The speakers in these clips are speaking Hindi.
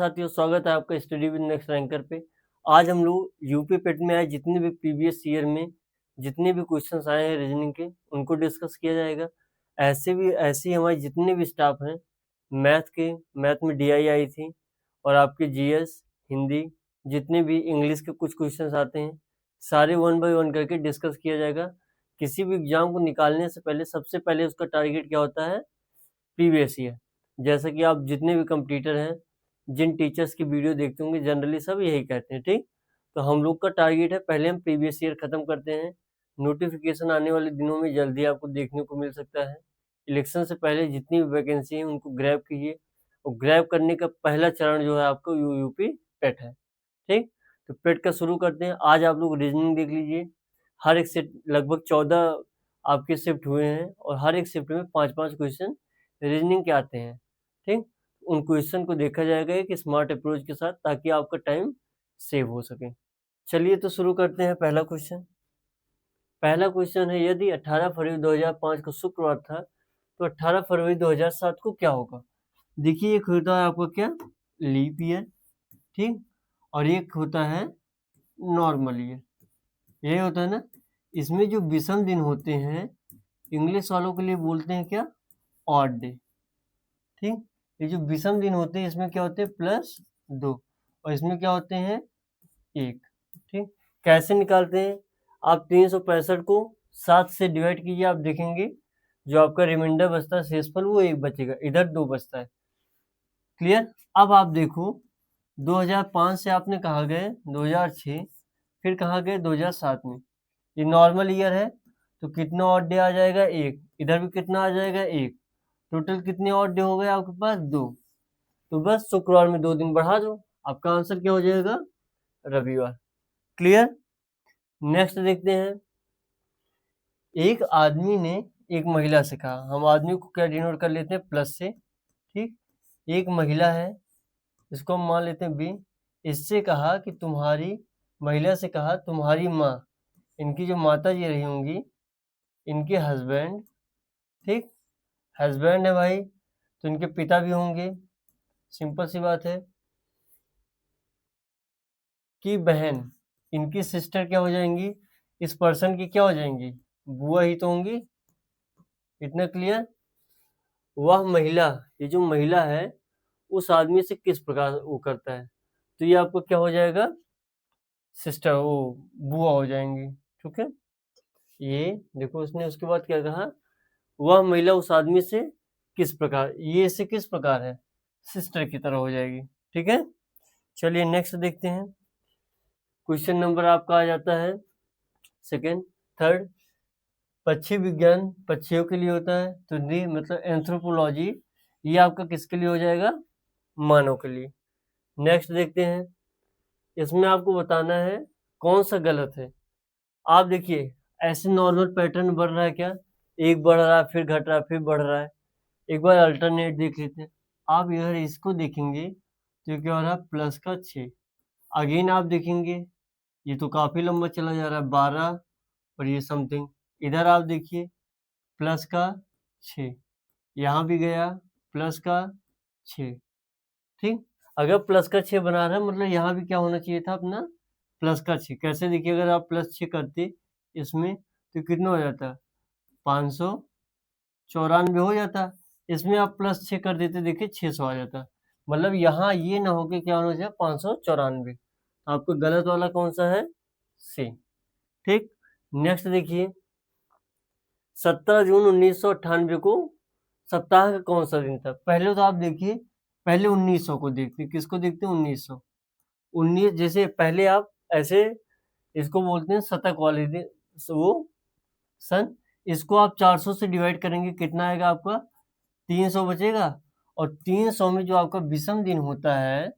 साथियों, स्वागत है आपका स्टडी विद नेक्स्ट रैंकर पे। आज हम लोग यूपी पेट में आए जितने भी प्रीवियस ईयर में जितने भी क्वेश्चंस आए हैं रीजनिंग के, उनको डिस्कस किया जाएगा। ऐसे ही हमारे जितने भी स्टाफ हैं मैथ में डीआई आई थी, और आपके जीएस, हिंदी, जितने भी इंग्लिश के कुछ क्वेश्चंस आते हैं, सारे वन बाय वन करके डिस्कस किया जाएगा। किसी भी एग्जाम को निकालने से पहले सबसे पहले उसका टारगेट क्या होता है? Previous year. जैसा कि आप जितने भी कंप्लीटर हैं, जिन टीचर्स की वीडियो देखते होंगे, जनरली सब यही कहते हैं, ठीक। तो हम लोग का टारगेट है पहले हम प्रीवियस ईयर खत्म करते हैं। नोटिफिकेशन आने वाले दिनों में जल्दी आपको देखने को मिल सकता है। इलेक्शन से पहले जितनी भी वैकेंसी है उनको ग्रैब कीजिए, और ग्रैब करने का पहला चरण जो है आपको यूपी पेट है, ठीक। तो पेट का शुरू करते हैं। आज आप लोग रीजनिंग देख लीजिए। हर एक शिफ्ट लगभग 14 आपके शिफ्ट हुए हैं, और हर एक शिफ्ट में 5-5 क्वेश्चन रीजनिंग के आते हैं, ठीक। उन क्वेश्चन को देखा जाएगा एक स्मार्ट अप्रोच के साथ, ताकि आपका टाइम सेव हो सके। चलिए तो शुरू करते हैं। पहला क्वेश्चन है, यदि 18 फरवरी 2005 को शुक्रवार था, तो 18 फरवरी 2007 को क्या होगा? देखिए, एक होता है आपका क्या, लीप ईयर, ठीक, और एक होता है नॉर्मल ईयर। यही होता है ना। इसमें जो विषम दिन होते हैं, इंग्लिश वालों के लिए बोलते हैं क्या? ऑड डे, ठीक। ये जो विषम दिन होते हैं इसमें क्या होते हैं? +2, और इसमें क्या होते हैं? 1, ठीक। कैसे निकालते हैं? आप 365 को 7 से डिवाइड कीजिए, आप देखेंगे जो आपका रिमाइंडर बचता है शेषफल वो 1 बचेगा, इधर 2 बचता है। क्लियर? अब आप देखो, 2005 से आपने कहाँ गए? 2006, फिर कहाँ गए? 2007 में। ये नॉर्मल ईयर है, तो कितना ऑड डे आ जाएगा? 1। इधर भी कितना आ जाएगा? 1। टोटल कितने ऑड डे हो गए आपके पास? 2। तो बस शुक्रवार में 2 दिन बढ़ा दो, आपका आंसर क्या हो जाएगा? रविवार। क्लियर? नेक्स्ट देखते हैं। एक आदमी ने एक महिला से कहा, हम आदमी को क्या डिनोट कर लेते हैं? प्लस से, ठीक। एक महिला है, इसको हम मान लेते हैं बी। इससे कहा कि महिला से कहा तुम्हारी माँ, इनकी जो माता जी रही होंगी, इनके हस्बैंड, ठीक, हस्बैंड है भाई, तो इनके पिता भी होंगे, सिंपल सी बात है, कि बहन, इनकी सिस्टर क्या हो जाएंगी? इस पर्सन की क्या हो जाएंगी? बुआ ही तो होंगी। इतना क्लियर? वह महिला, ये जो महिला है, उस आदमी से किस प्रकार वो करता है, तो ये आपको क्या हो जाएगा? सिस्टर, वो बुआ हो जाएंगी, ठीक है। ये देखो, उसने उसके बाद क्या कहा? वह महिला उस आदमी से किस प्रकार, ये इससे किस प्रकार है? सिस्टर की तरह हो जाएगी, ठीक है। चलिए नेक्स्ट देखते हैं। क्वेश्चन नंबर आपका आ जाता है सेकेंड, थर्ड। पक्षी विज्ञान पक्षियों के लिए होता है, तो डी मतलब एंथ्रोपोलॉजी, ये आपका किसके लिए हो जाएगा? मानव के लिए। नेक्स्ट देखते हैं। इसमें आपको बताना है कौन सा गलत है। आप देखिए, ऐसे नॉर्मल पैटर्न बढ़ रहा है क्या? एक बढ़ रहा है, फिर घट रहा है, फिर बढ़ रहा है। एक बार अल्टरनेट देख लेते हैं। आप इधर इसको देखेंगे तो क्या हो रहा है? +6। अगेन आप देखेंगे, ये तो काफी लंबा चला जा रहा है, 12, और ये समथिंग। इधर आप देखिए, +6, यहाँ भी गया +6, ठीक। अगर +6 बना रहा है, मतलब यहाँ भी क्या होना चाहिए था अपना? +6। कैसे? देखिए, अगर आप +6 करते इसमें, तो कितना हो जाता? 594 हो जाता। इसमें आप +6 कर देते, देखिए 600 आ जाता। मतलब यहाँ ये ना हो कि क्या होना चाहिए? 594। आपको गलत वाला कौन सा है? सी, ठीक। नेक्स्ट देखिए, 17 जून 1998 को सप्ताह का कौन सा दिन था? पहले तो आप देखिए, पहले 1900 को देखते, किसको देखते हैं? 1900। 19, जैसे पहले आप ऐसे इसको बोलते हैं शतक वाले दिन, वो सन। इसको आप 400 से डिवाइड करेंगे, कितना आएगा आपका? 300 बचेगा। और 300 में जो आपका विषम दिन होता है,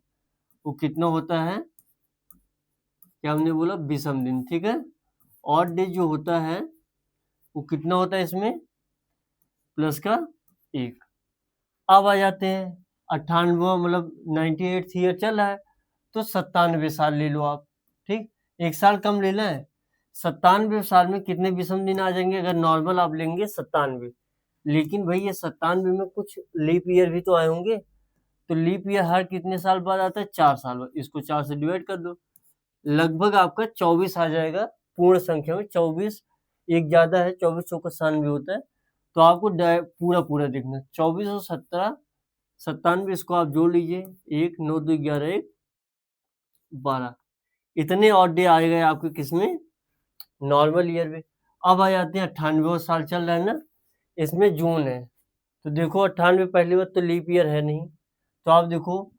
वो कितना होता है? क्या हमने बोला? विषम दिन, ठीक है। ऑड डे जो होता है, वो कितना होता है इसमें? +1। अब आ जाते हैं 98, मतलब 98th ईयर चल रहा है, तो 97 साल ले लो आप, ठीक। एक साल कम लेना है। 97 साल में कितने विषम दिन आ जाएंगे? अगर नॉर्मल आप लेंगे 97, लेकिन भाई ये 97 में कुछ लीप ईयर भी तो आए होंगे, तो लीप ईयर हर कितने साल बाद आता है? 4 साल बाद। इसको 4 से डिवाइड कर दो, लगभग आपका 24 आ जाएगा पूर्ण संख्या में। 24 एक ज़्यादा है, 24 चौका 97 होता है। तो आपको पूरा देखना है। 24 और 17 97, इसको आप जोड़ लीजिए, 1 9 2 11 1 12। इतने ऑड डे आ गए आपके किसमें? नॉर्मल ईयर में। अब आ जाते हैं 98वां साल चल रहा है ना, इसमें जून है। तो देखो 98 पहली बात तो लीप ईयर है नहीं। तो आप देखो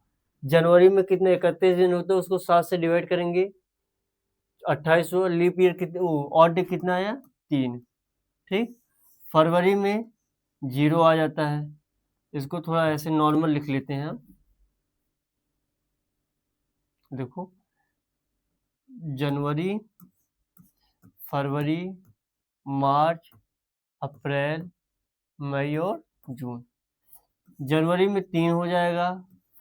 जनवरी में कितने 31 दिन होते हैं, उसको 7 से डिवाइड करेंगे, 28 हुआ। लीप ईयर कितने, ऑड डे कितना आया? 3। ठीक। फरवरी में 0 आ जाता है। इसको थोड़ा ऐसे नॉर्मल लिख लेते हैं हम। देखो जनवरी, फरवरी, मार्च, अप्रैल, मई और जून। जनवरी में 3 हो जाएगा,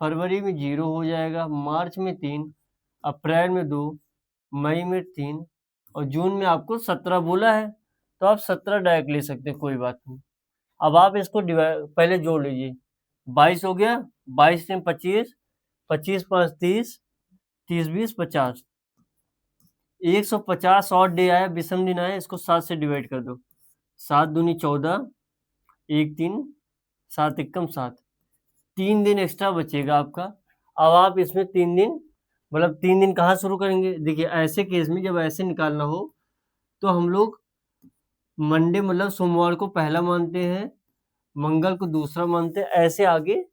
फरवरी में 0 हो जाएगा, मार्च में 3, अप्रैल में 2, मई में 3 और जून में आपको 17 बोला है। तो आप 17 डायरेक्ट ले सकते हैं, कोई बात नहीं। अब आप इसको पहले जोड़ लीजिए। 22 हो गया, 22 से 25, 25 5 30, 30 20 50। 150 और डे आया, विषम दिन आया, इसको 7 से डिवाइड कर दो। 7 दूनी 14, 1 3, 7 एकम 7। 3 दिन एक्स्ट्रा बचेगा आपका। अब आप इसमें 3 दिन, मतलब 3 दिन कहाँ शुरू करेंगे? देखिए ऐसे केस में जब ऐसे निकालना हो तो हम लोग मंडे मतलब सोमवार को पहला मानते हैं, मंगल को दूसरा मानते हैं, ऐसे आगे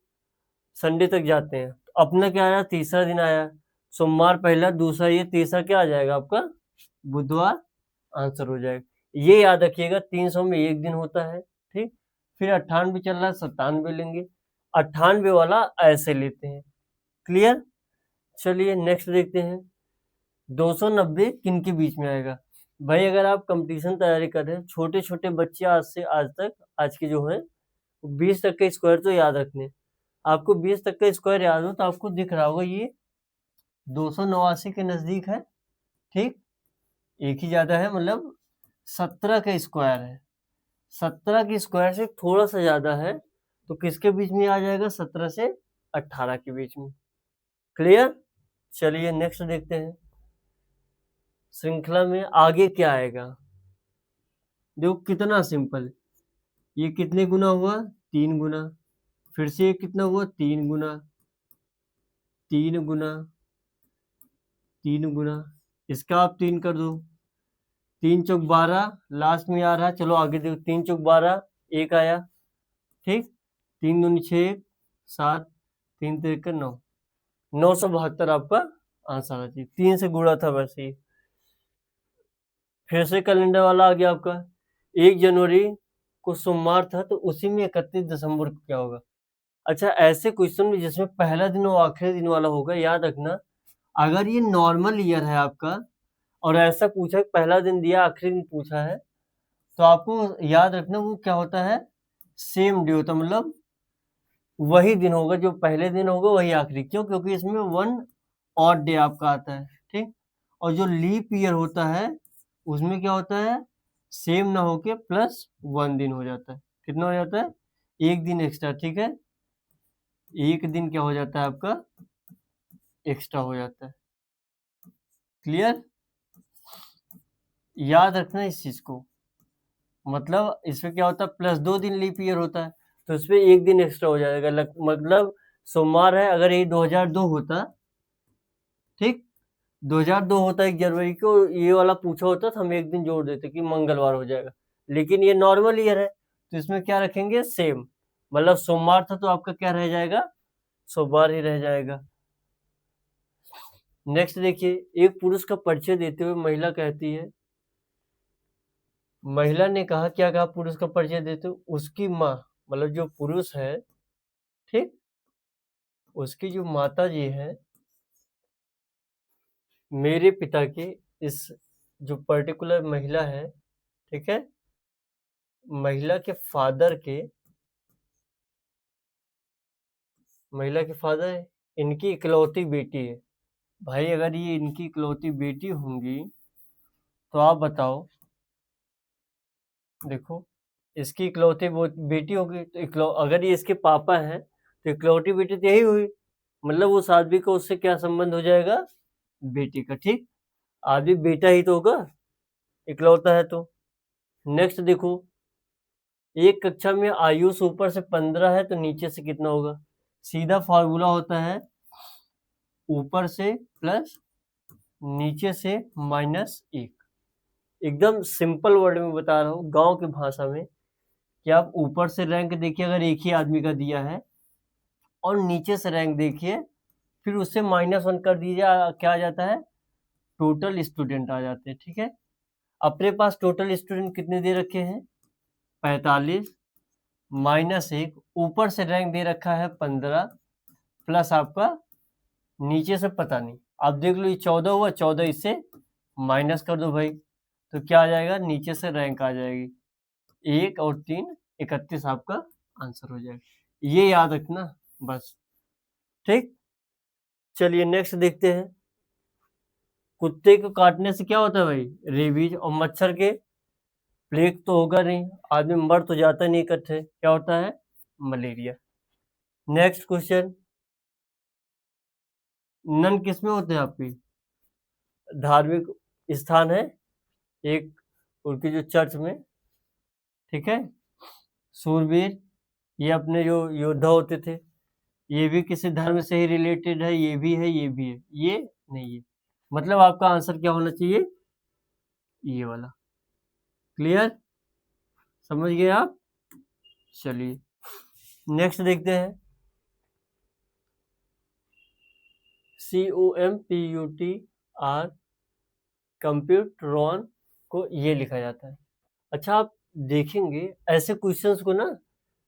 संडे तक जाते हैं। तो अपना क्या आया? तीसरा दिन आया। सोमवार पहला, दूसरा ये, तीसरा क्या आ जाएगा आपका? बुधवार। आंसर हो जाएगा। ये याद रखिएगा 300 में एक दिन होता है। ठीक। फिर 98 चल रहा है, 97 लेंगे। 98 वाला ऐसे लेते हैं। क्लियर? चलिए नेक्स्ट देखते हैं। 290 किन के बीच में आएगा? भाई अगर आप कंपटीशन तैयारी कर रहे हैं, छोटे छोटे बच्चे आज से आज तक, आज के जो है 20 तक के स्क्वायर तो याद रखने। आपको 20 तक का स्क्वायर याद हो तो आपको दिख रहा होगा ये 289 के नजदीक है। ठीक। एक ही ज्यादा है, मतलब 17 का स्क्वायर है। 17 के स्क्वायर से थोड़ा सा ज्यादा है, तो किसके बीच में आ जाएगा? 17 से 18 के बीच में। क्लियर? चलिए नेक्स्ट देखते हैं। श्रृंखला में आगे क्या आएगा? देखो कितना सिंपल। ये कितने गुना हुआ? 3 गुना। फिर से ये कितना हुआ? 3 गुना, 3 गुना, 3 गुना। इसका आप 3 कर दो। 3 चौक 12 लास्ट में आ रहा है। चलो आगे देखो, 3 चौक 12, एक आया। ठीक। 3 दूनी 6 7, 3 तिरक 9, 972 आपका आंसर आना चाहिए। 3 से गुणा था वैसे ही। फिर से कैलेंडर वाला आ गया आपका। 1 जनवरी को सोमवार था, तो उसी में 31 दिसंबर को क्या होगा? अच्छा, ऐसे क्वेश्चन में जिसमें पहला दिन और आखिरी दिन वाला होगा, याद रखना अगर ये नॉर्मल ईयर है आपका और ऐसा पूछा है पहला दिन दिया आखिरी दिन पूछा है, तो आपको याद रखना वो क्या होता है? सेम डे होता है, मतलब वही दिन होगा, जो पहले दिन होगा वही आखिरी। क्यों? क्योंकि इसमें 1 ऑड डे आपका आता है। ठीक। और जो लीप ईयर होता है उसमें क्या होता है? सेम ना होके +1 दिन हो जाता है। कितना हो जाता है? एक दिन एक्स्ट्रा। ठीक है, एक दिन क्या हो जाता है आपका? एक्स्ट्रा हो जाता है। क्लियर? याद रखना इस चीज को। मतलब इसमें क्या होता है? +2 दिन लीप ईयर होता है, तो इसमें एक दिन एक्स्ट्रा हो जाएगा। मतलब सोमवार है, अगर ये 2002 होता, ठीक, 2002 होता 1 जनवरी को, ये वाला पूछा होता तो हम एक दिन जोड़ देते कि मंगलवार हो जाएगा। लेकिन ये नॉर्मल ईयर है, तो इसमें क्या रखेंगे? सेम। मतलब सोमवार था तो आपका क्या रह जाएगा? सोमवार ही रह जाएगा। नेक्स्ट देखिए, एक पुरुष का परिचय देते हुए महिला कहती है, महिला ने कहा, क्या कहा पुरुष का परिचय देते हुए? उसकी माँ, मतलब जो पुरुष है, ठीक, उसकी जो माता जी है, मेरे पिता के, इस जो पर्टिकुलर महिला है, ठीक है, महिला के फादर के, महिला के फादर इनकी इकलौती बेटी है। भाई अगर ये इनकी इकलौती बेटी होंगी तो आप बताओ, देखो इसकी इकलौती बेटी होगी तो अगर ये इसके पापा हैं तो इकलौती बेटी तो यही हुई, मतलब उस आदमी का उससे क्या संबंध हो जाएगा, बेटी का। ठीक, आदमी बेटा ही तो होगा, इकलौता है तो। नेक्स्ट देखो, एक कक्षा में आयुष ऊपर से 15 है तो नीचे से कितना होगा। सीधा फॉर्मूला होता है ऊपर से प्लस नीचे से -1। एकदम सिंपल वर्ड में बता रहा हूँ, गांव की भाषा में, कि आप ऊपर से रैंक देखिए अगर एक ही आदमी का दिया है, और नीचे से रैंक देखिए, फिर उससे -1 कर दीजिए, क्या आ जाता है, टोटल स्टूडेंट आ जाते हैं। ठीक है, अपने पास टोटल स्टूडेंट कितने दे रखे हैं, 45 -1, ऊपर से रैंक दे रखा है 15, प्लस आपका नीचे से पता नहीं। आप देख लो ये 14 हुआ, 14 इससे माइनस कर दो भाई, तो क्या आ जाएगा, नीचे से रैंक आ जाएगी 1 और 3 31 आपका आंसर हो जाएगा। ये याद रखना बस। ठीक, चलिए नेक्स्ट देखते हैं। कुत्ते को काटने से क्या होता है भाई, रेबीज। और मच्छर के प्लेग तो होगा नहीं, आदमी मर तो जाता नहीं इकट्ठे, क्या होता है, मलेरिया। नेक्स्ट क्वेश्चन, नन किस में होते हैं आपकी, धार्मिक स्थान है एक, उनकी जो चर्च में। ठीक है, सूरवीर, ये अपने जो योद्धा होते थे, ये भी किसी धर्म से ही रिलेटेड है, ये भी है, ये भी है, ये नहीं है। मतलब आपका आंसर क्या होना चाहिए, ये वाला। क्लियर, समझ गए आप। चलिए नेक्स्ट देखते हैं। COMPUTR, कंप्यूटरॉन को ये लिखा जाता है। अच्छा, आप देखेंगे ऐसे क्वेश्चंस को ना,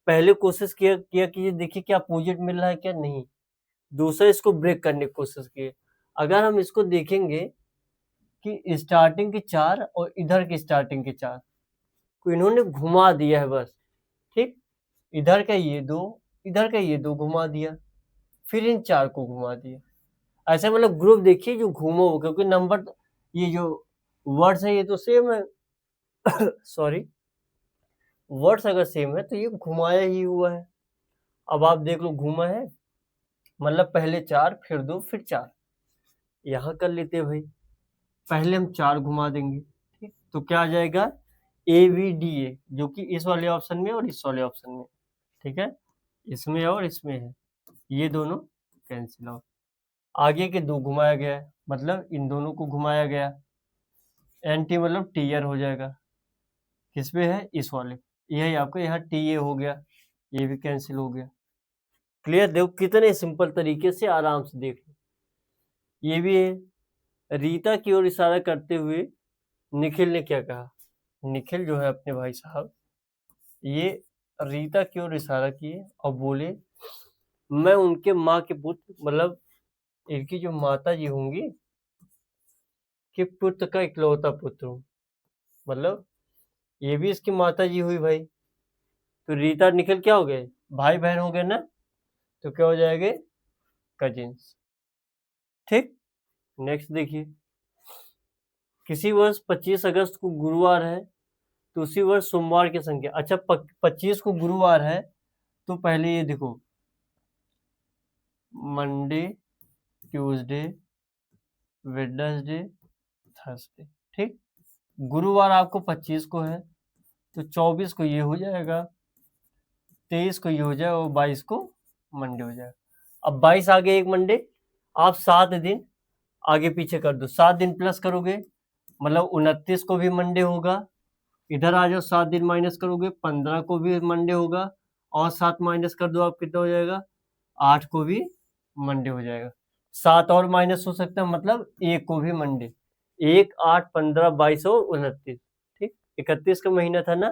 पहले कोशिश किया किया कीजिए, देखिए क्या अपोजिट मिल रहा है क्या नहीं, दूसरा इसको ब्रेक करने की कोशिश किए। अगर हम इसको देखेंगे कि स्टार्टिंग के 4 और इधर की स्टार्टिंग के 4 को इन्होंने घुमा दिया है बस। ठीक, इधर का ये 2, इधर का ये 2 घुमा दिया, फिर इन 4 को घुमा दिया। ऐसे मतलब ग्रुप देखिए जो घूमो, क्योंकि नंबर, ये जो वर्ड्स है ये तो सेम है। सॉरी, वर्ड्स अगर सेम है तो ये घुमाया ही हुआ है। अब आप देख लो, घूमा है मतलब पहले 4 फिर 2 फिर 4। यहाँ कर लेते हैं भाई, पहले हम 4 घुमा देंगे। ठीक, तो क्या आ जाएगा, AVDA, जो कि इस वाले ऑप्शन में और इस वाले ऑप्शन में। ठीक है, इसमें और इसमें है, ये दोनों कैंसिल आउट। आगे के 2 घुमाया गया है, मतलब इन दोनों को घुमाया गया। एंटी मतलब टीयर हो जाएगा, किसमें है, इस वाले। यही आपका यहाँ TA हो गया, ये भी कैंसिल हो गया। क्लियर, देखो कितने सिंपल तरीके से, आराम से देख लो। ये भी है। रीता की ओर इशारा करते हुए निखिल ने क्या कहा, निखिल जो है अपने भाई साहब, ये रीता की ओर इशारा किए और बोले, मैं उनके माँ के पुत्र, मतलब इनकी जो माता जी होंगी, कि पुत्र का इकलौता पुत्र हूँ। मतलब ये भी इसकी माता जी हुई भाई, तो रीता निखिल क्या हो गए, भाई बहन हो गए ना, तो क्या हो जाएंगे, कजिन्स। ठीक, नेक्स्ट देखिए, किसी वर्ष 25 अगस्त को गुरुवार है तो उसी वर्ष सोमवार की संख्या। अच्छा, 25 को गुरुवार है तो पहले ये देखो, मंडे, ट्यूसडे, वेडनेसडे, थर्सडे। ठीक, गुरुवार आपको 25 को है तो 24 को ये हो जाएगा, 23 को ये हो जाएगा और 22 को मंडे हो जाएगा। अब 22 आगे एक मंडे, आप 7 दिन आगे पीछे कर दो, 7 दिन प्लस करोगे मतलब 29 को भी मंडे होगा। इधर आ जाओ, 7 दिन माइनस करोगे, 15 को भी मंडे होगा, और 7 माइनस कर दो, आप कितना हो जाएगा, 8 को भी मंडे हो जाएगा। 7 और माइनस हो सकता है, मतलब 1 को भी मंडे। 1, 8, 15, 22 और 29। ठीक, 31 का महीना था ना,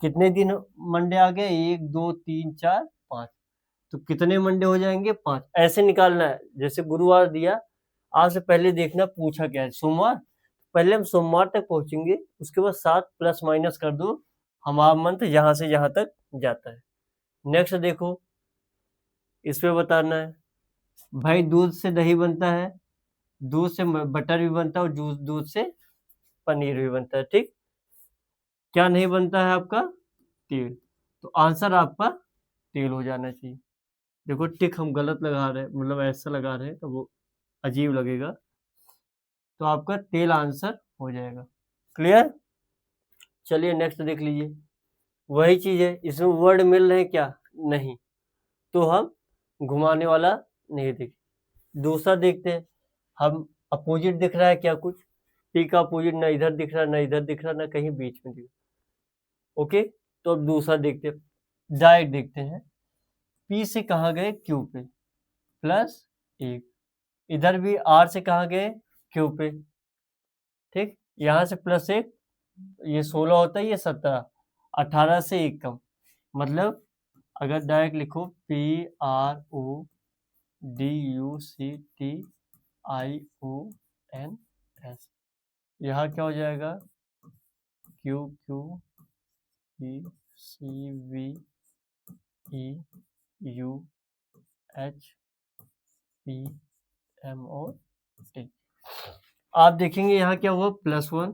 कितने दिन मंडे आ गए, 1, 2, 3, 4, 5, तो कितने मंडे हो जाएंगे, 5। ऐसे निकालना है, जैसे गुरुवार दिया, आज से पहले देखना पूछा क्या है, सोमवार, पहले हम सोमवार तक पहुंचेंगे, उसके बाद 7 प्लस माइनस कर दो, हमारा मंथ यहाँ से यहाँ तक जाता है। नेक्स्ट देखो, इसमें बताना है भाई, दूध से दही बनता है, दूध से बटर भी बनता है, और दूध से पनीर भी बनता है। ठीक, क्या नहीं बनता है आपका, तेल, तो आंसर आपका तेल हो जाना चाहिए। देखो टिक हम गलत लगा रहे हैं, मतलब ऐसा लगा रहे हैं तो वो अजीब लगेगा, तो आपका तेल आंसर हो जाएगा। क्लियर? चलिए नेक्स्ट देख लीजिए। वही चीज है, इसमें वर्ड मिल रहे हैं क्या? नहीं, तो हम घुमाने वाला नहीं देख। दूसरा देखते हैं, हम अपोजिट दिख रहा है क्या कुछ? पी का अपोजिट ना इधर दिख रहा, ना इधर दिख रहा, ना कहीं बीच में दिख रहा। ओके, तो अब दूसरा देखते हैं, डायरेक्ट देखते हैं। पी से कहाँ गए? क्यू पे, प्लस 1। इधर भी आर से कहाँ गए? क्यू पे। ठीक, यहाँ से प्लस 1, ये 16 होता है, ये 17, 18 से 1 कम, मतलब अगर डायरेक्ट लिखो P R O D U C T I O N S, यहाँ क्या हो जाएगा? Q Q P C V E U H P M O T. आप देखेंगे यहाँ क्या हुआ? +1,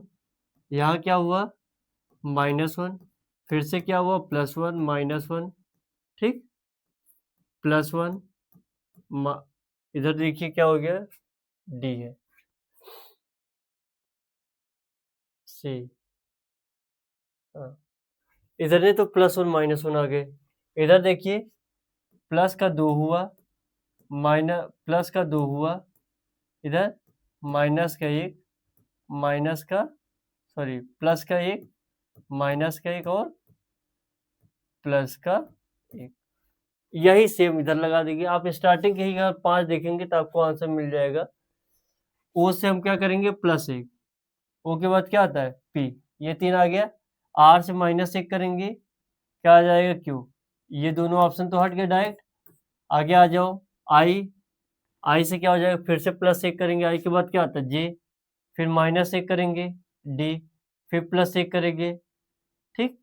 यहाँ क्या हुआ? -1, फिर से क्या हुआ? +1 -1, ठीक, +1 इधर देखिए क्या हो गया? डी है, सी, हाँ, इधर नहीं तो +1 -1 आ गए। इधर देखिए प्लस का 2 हुआ, प्लस का 2 हुआ, इधर माइनस का 1, माइनस का सॉरी प्लस का 1, माइनस का 1 और प्लस का 1। यही सेम इधर लगा देंगे। आप स्टार्टिंग के ही अगर 5 देखेंगे तो आपको आंसर मिल जाएगा। ओ से हम क्या करेंगे? +1, ओ के बाद क्या आता है? पी, ये 3 आ गया। आर से -1 करेंगे, क्या आ जाएगा? क्यू। ये दोनों ऑप्शन तो हट गए डायरेक्ट। आगे आ जाओ, आई, आई से क्या हो जाएगा? फिर से +1 करेंगे, आई के बाद क्या आता है? जे, फिर -1 करेंगे, डी, फिर +1 करेंगे, ठीक,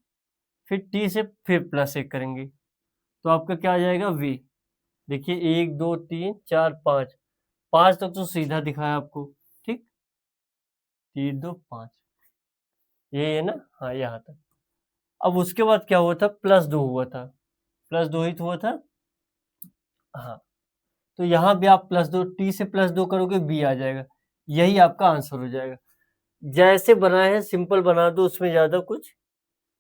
फिर टी से फिर +1 करेंगे, तो आपका क्या आ जाएगा? वी। देखिए 1 2 3 4 5, 5 तक तो सीधा दिखाया आपको, ठीक, 3 2 5, ये है ना? हाँ, यहाँ तक। अब उसके बाद क्या हुआ था? +2 हुआ था, +2 ही तो हुआ था, हाँ, तो यहाँ भी आप +2, टी से +2 करोगे, बी आ जाएगा, यही आपका आंसर हो जाएगा। जैसे बनाए हैं सिंपल बना दो, उसमें ज्यादा कुछ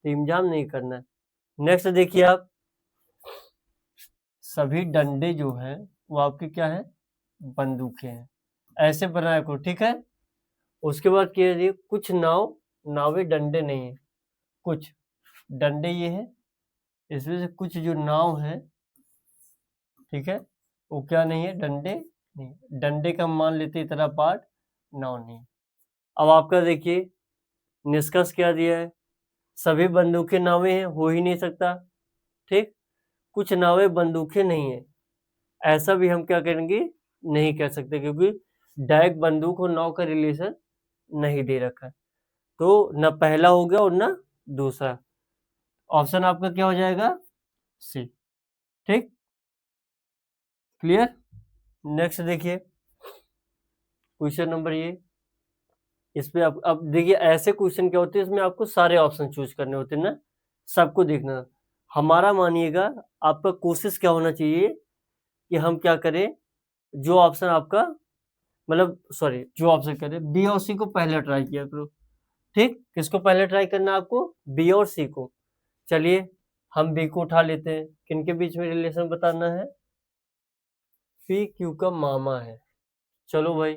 इंतजाम नहीं करना है। नेक्स्ट देखिए आप, सभी डंडे जो हैं वो आपके क्या है? बंदूकें हैं, ऐसे बनाया करो, ठीक है। उसके बाद क्या है? कुछ नावे डंडे नहीं है, कुछ डंडे ये है, इसमें से कुछ जो नाव है, ठीक है, वो क्या नहीं है? डंडे नहीं, डंडे का मान लेते इतना पार्ट, नाव नहीं। अब आपका देखिए निष्कर्ष क्या दिया है? सभी बंदूकें नावें हैं, हो ही नहीं सकता, ठीक, कुछ नावें बंदूकें नहीं है, ऐसा भी हम क्या करेंगे? नहीं कह सकते, क्योंकि डायरेक्ट बंदूक और नाव का रिलेशन नहीं दे रखा है, तो न पहला हो गया और न दूसरा। ऑप्शन आपका क्या हो जाएगा? सी, ठीक, क्लियर। नेक्स्ट देखिए क्वेश्चन नंबर ये, इस पे आप अब देखिए ऐसे क्वेश्चन क्या होते हैं, इसमें आपको सारे ऑप्शन चूज करने होते हैं ना, सबको देखना। हमारा मानिएगा आपका कोशिश क्या होना चाहिए कि हम क्या करें, जो ऑप्शन आपका मतलब सॉरी जो ऑप्शन करें, बी और सी को पहले ट्राई किया करो, ठीक। किसको पहले ट्राई करना है आपको? बी और सी को। चलिए हम बी को उठा लेते हैं, किनके बीच में रिलेशन बताना है? पी क्यू का मामा है। चलो भाई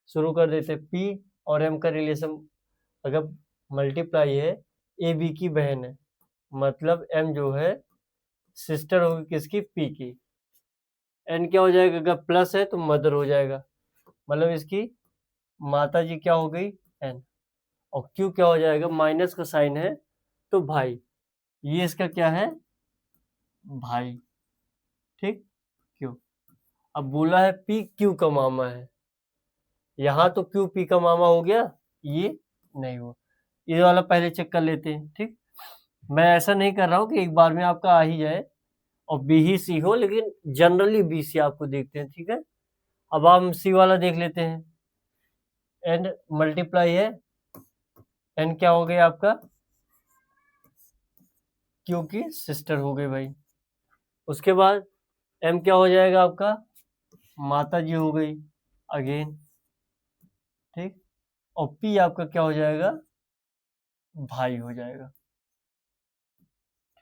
शुरू कर देते हैं। पी और एम का रिलेशन अगर मल्टीप्लाई है, ए बी की बहन है, मतलब एम जो है सिस्टर होगी किसकी? पी की। एन क्या हो जाएगा? अगर प्लस है तो मदर हो जाएगा, मतलब इसकी माता जी क्या हो गई? एन। और क्यू क्या हो जाएगा? माइनस का साइन है तो भाई, ये इसका क्या है? भाई, ठीक, क्यू। अब बोला है पी क्यू का मामा है, यहाँ तो क्यू पी का मामा हो गया, ये नहीं हुआ। ये वाला पहले चेक कर लेते हैं, ठीक। मैं ऐसा नहीं कर रहा हूँ कि एक बार में आपका आ ही जाए और बी ही सी हो, लेकिन जनरली बी सी आपको देखते हैं, ठीक है। अब हम सी वाला देख लेते हैं। एन मल्टीप्लाई है, एन क्या हो गया आपका? क्यू की सिस्टर हो गई भाई। उसके बाद एम क्या हो जाएगा आपका, माता जी हो गई अगेन, ठीक। और पी आपका क्या हो जाएगा, भाई हो जाएगा,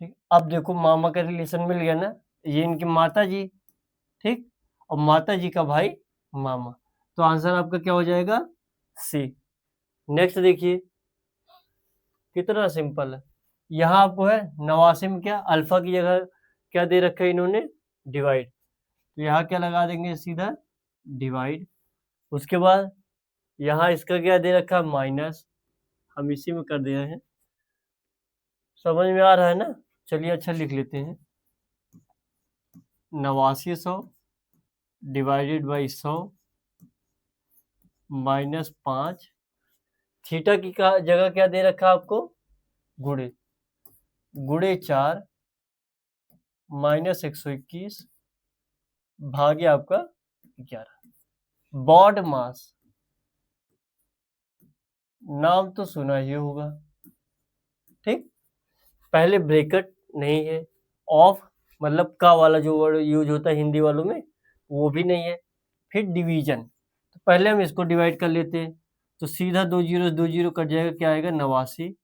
ठीक। अब देखो मामा का रिलेशन मिल गया ना, ये इनकी माता जी, ठीक, और माता जी का भाई मामा, तो आंसर आपका क्या हो जाएगा, सी। नेक्स्ट देखिए, कितना सिंपल है। यहाँ आपको है 89 में क्या, अल्फा की जगह क्या दे रखा है इन्होंने, डिवाइड, तो यहाँ क्या लगा देंगे सीधा, डिवाइड। उसके बाद यहाँ इसका क्या दे रखा है, माइनस, हम इसी में कर दे रहे हैं, समझ में आ रहा है ना। चलिए अच्छा लिख लेते हैं, 8900 डिवाइडेड बाई 100 माइनस 5, थीटा की जगह क्या दे रखा है आपको, गुणे, गुणे 4 माइनस 121 भाग्य आपका 11। बॉड मास, नाम तो सुना ही होगा, ठीक। पहले ब्रैकेट नहीं है, ऑफ मतलब का वाला जो वर्ड यूज होता है हिंदी वालों में, वो भी नहीं है, फिर डिवीजन, तो पहले हम इसको डिवाइड कर लेते हैं, तो सीधा 2 जीरो कट जाएगा, क्या आएगा 89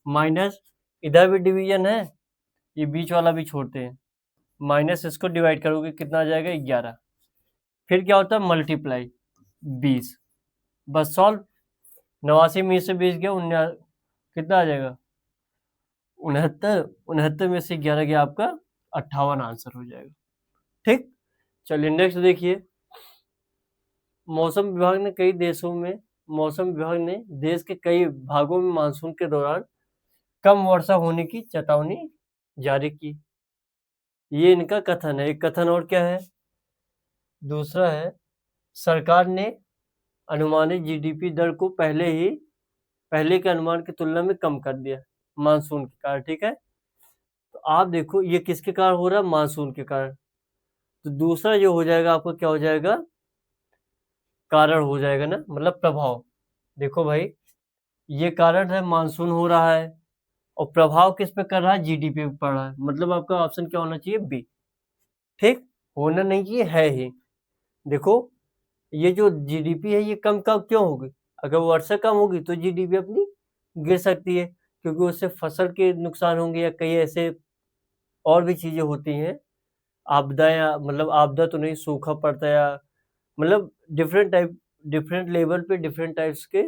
माइनस, इधर भी डिवीजन है, ये बीच वाला भी छोड़ते हैं, माइनस इसको डिवाइड करोगे कितना आ जाएगा 11, फिर क्या होता है मल्टीप्लाई 20, बस सॉल्व, 89 में से 20 गया, कितना आ जाएगा 69, 69 में से 11 गया आपका 58 आंसर हो जाएगा, ठीक। चलिए नेक्स्ट देखिए, मौसम विभाग ने कई देशों में, मौसम विभाग ने देश के कई भागों में मानसून के दौरान कम वर्षा होने की चेतावनी जारी की, ये इनका कथन है। एक कथन और क्या है, दूसरा है, सरकार ने अनुमानित जीडीपी दर को पहले के अनुमान की तुलना में कम कर दिया मानसून के कारण, ठीक है। तो आप देखो ये किसके कारण हो रहा है, मानसून के कारण, तो दूसरा जो हो जाएगा आपको क्या हो जाएगा, कारण हो जाएगा ना, मतलब प्रभाव। देखो भाई, ये कारण है मानसून हो रहा है, और प्रभाव किस पे कर रहा है, जीडीपी पे पड़ रहा है, मतलब आपका ऑप्शन क्या होना चाहिए, बी, ठीक। होना नहीं चाहिए, है ही। देखो ये जो जीडीपी है ये कम कम क्यों होगी, अगर वर्षा कम होगी तो जीडीपी अपनी गिर सकती है, क्योंकि उससे फसल के नुकसान होंगे, या कई ऐसे और भी चीजें होती हैं, आपदा, या मतलब आपदा तो नहीं, सूखा पड़ता है, या मतलब डिफरेंट लेवल पे डिफरेंट टाइप्स के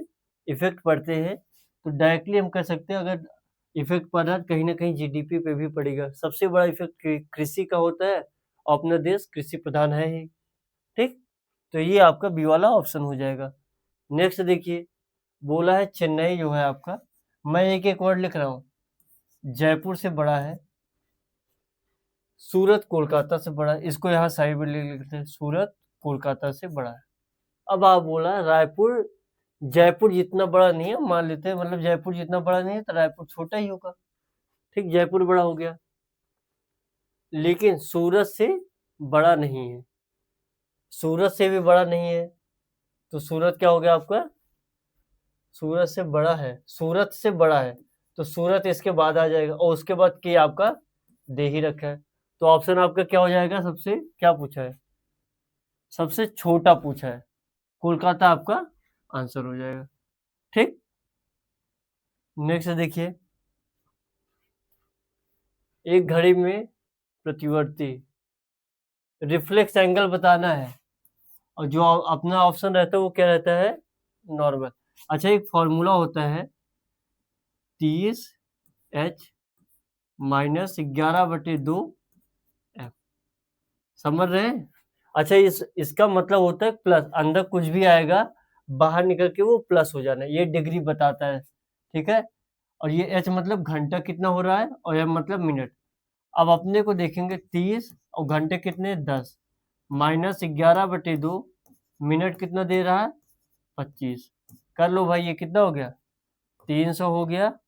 इफेक्ट पड़ते हैं, तो डायरेक्टली हम कह सकते हैं अगर इफेक्ट पड़ रहा है कहीं ना कहीं जीडीपी पे भी पड़ेगा। सबसे बड़ा इफेक्ट कृषि का होता है, और अपना देश कृषि प्रधान है ही, ठीक। तो ये आपका बी वाला ऑप्शन हो जाएगा। नेक्स्ट देखिए, बोला है चेन्नई जो है आपका, मैं एक एक वर्ड लिख रहा हूँ, जयपुर से बड़ा है, सूरत कोलकाता से बड़ा है, इसको यहाँ साइड में लिख लेते हैं, सूरत कोलकाता से बड़ा है। अब आप बोला रायपुर जयपुर जितना बड़ा नहीं है, मान लेते हैं मतलब जयपुर जितना बड़ा नहीं है, तो रायपुर छोटा ही होगा, ठीक, जयपुर बड़ा हो गया, लेकिन सूरत से बड़ा नहीं है, सूरत से भी बड़ा नहीं है, तो सूरत क्या हो गया आपका, सूरत से बड़ा है, सूरत से बड़ा है, तो सूरत इसके बाद आ जाएगा, और उसके बाद के आपका दे ही रखा है, तो ऑप्शन आपका क्या हो जाएगा, सबसे क्या पूछा है, सबसे छोटा पूछा है, कोलकाता आपका आंसर हो जाएगा, ठीक। नेक्स्ट देखिए, एक घड़ी में प्रतिवर्ती रिफ्लेक्स एंगल बताना है, और जो अपना ऑप्शन रहता है वो क्या रहता है, नॉर्मल। अच्छा, एक फॉर्मूला होता है 30 H माइनस 11/2 F, समझ रहे हैं। अच्छा, इसका मतलब होता है प्लस, अंदर कुछ भी आएगा बाहर निकल के वो प्लस हो जाना, ये डिग्री बताता है, ठीक है। और ये एच मतलब घंटा कितना हो रहा है, और एम मतलब मिनट। अब अपने को देखेंगे 30 और घंटे कितने 10, माइनस 11/2 मिनट कितना दे रहा है 25, कर लो भाई, ये कितना हो गया 300 हो गया,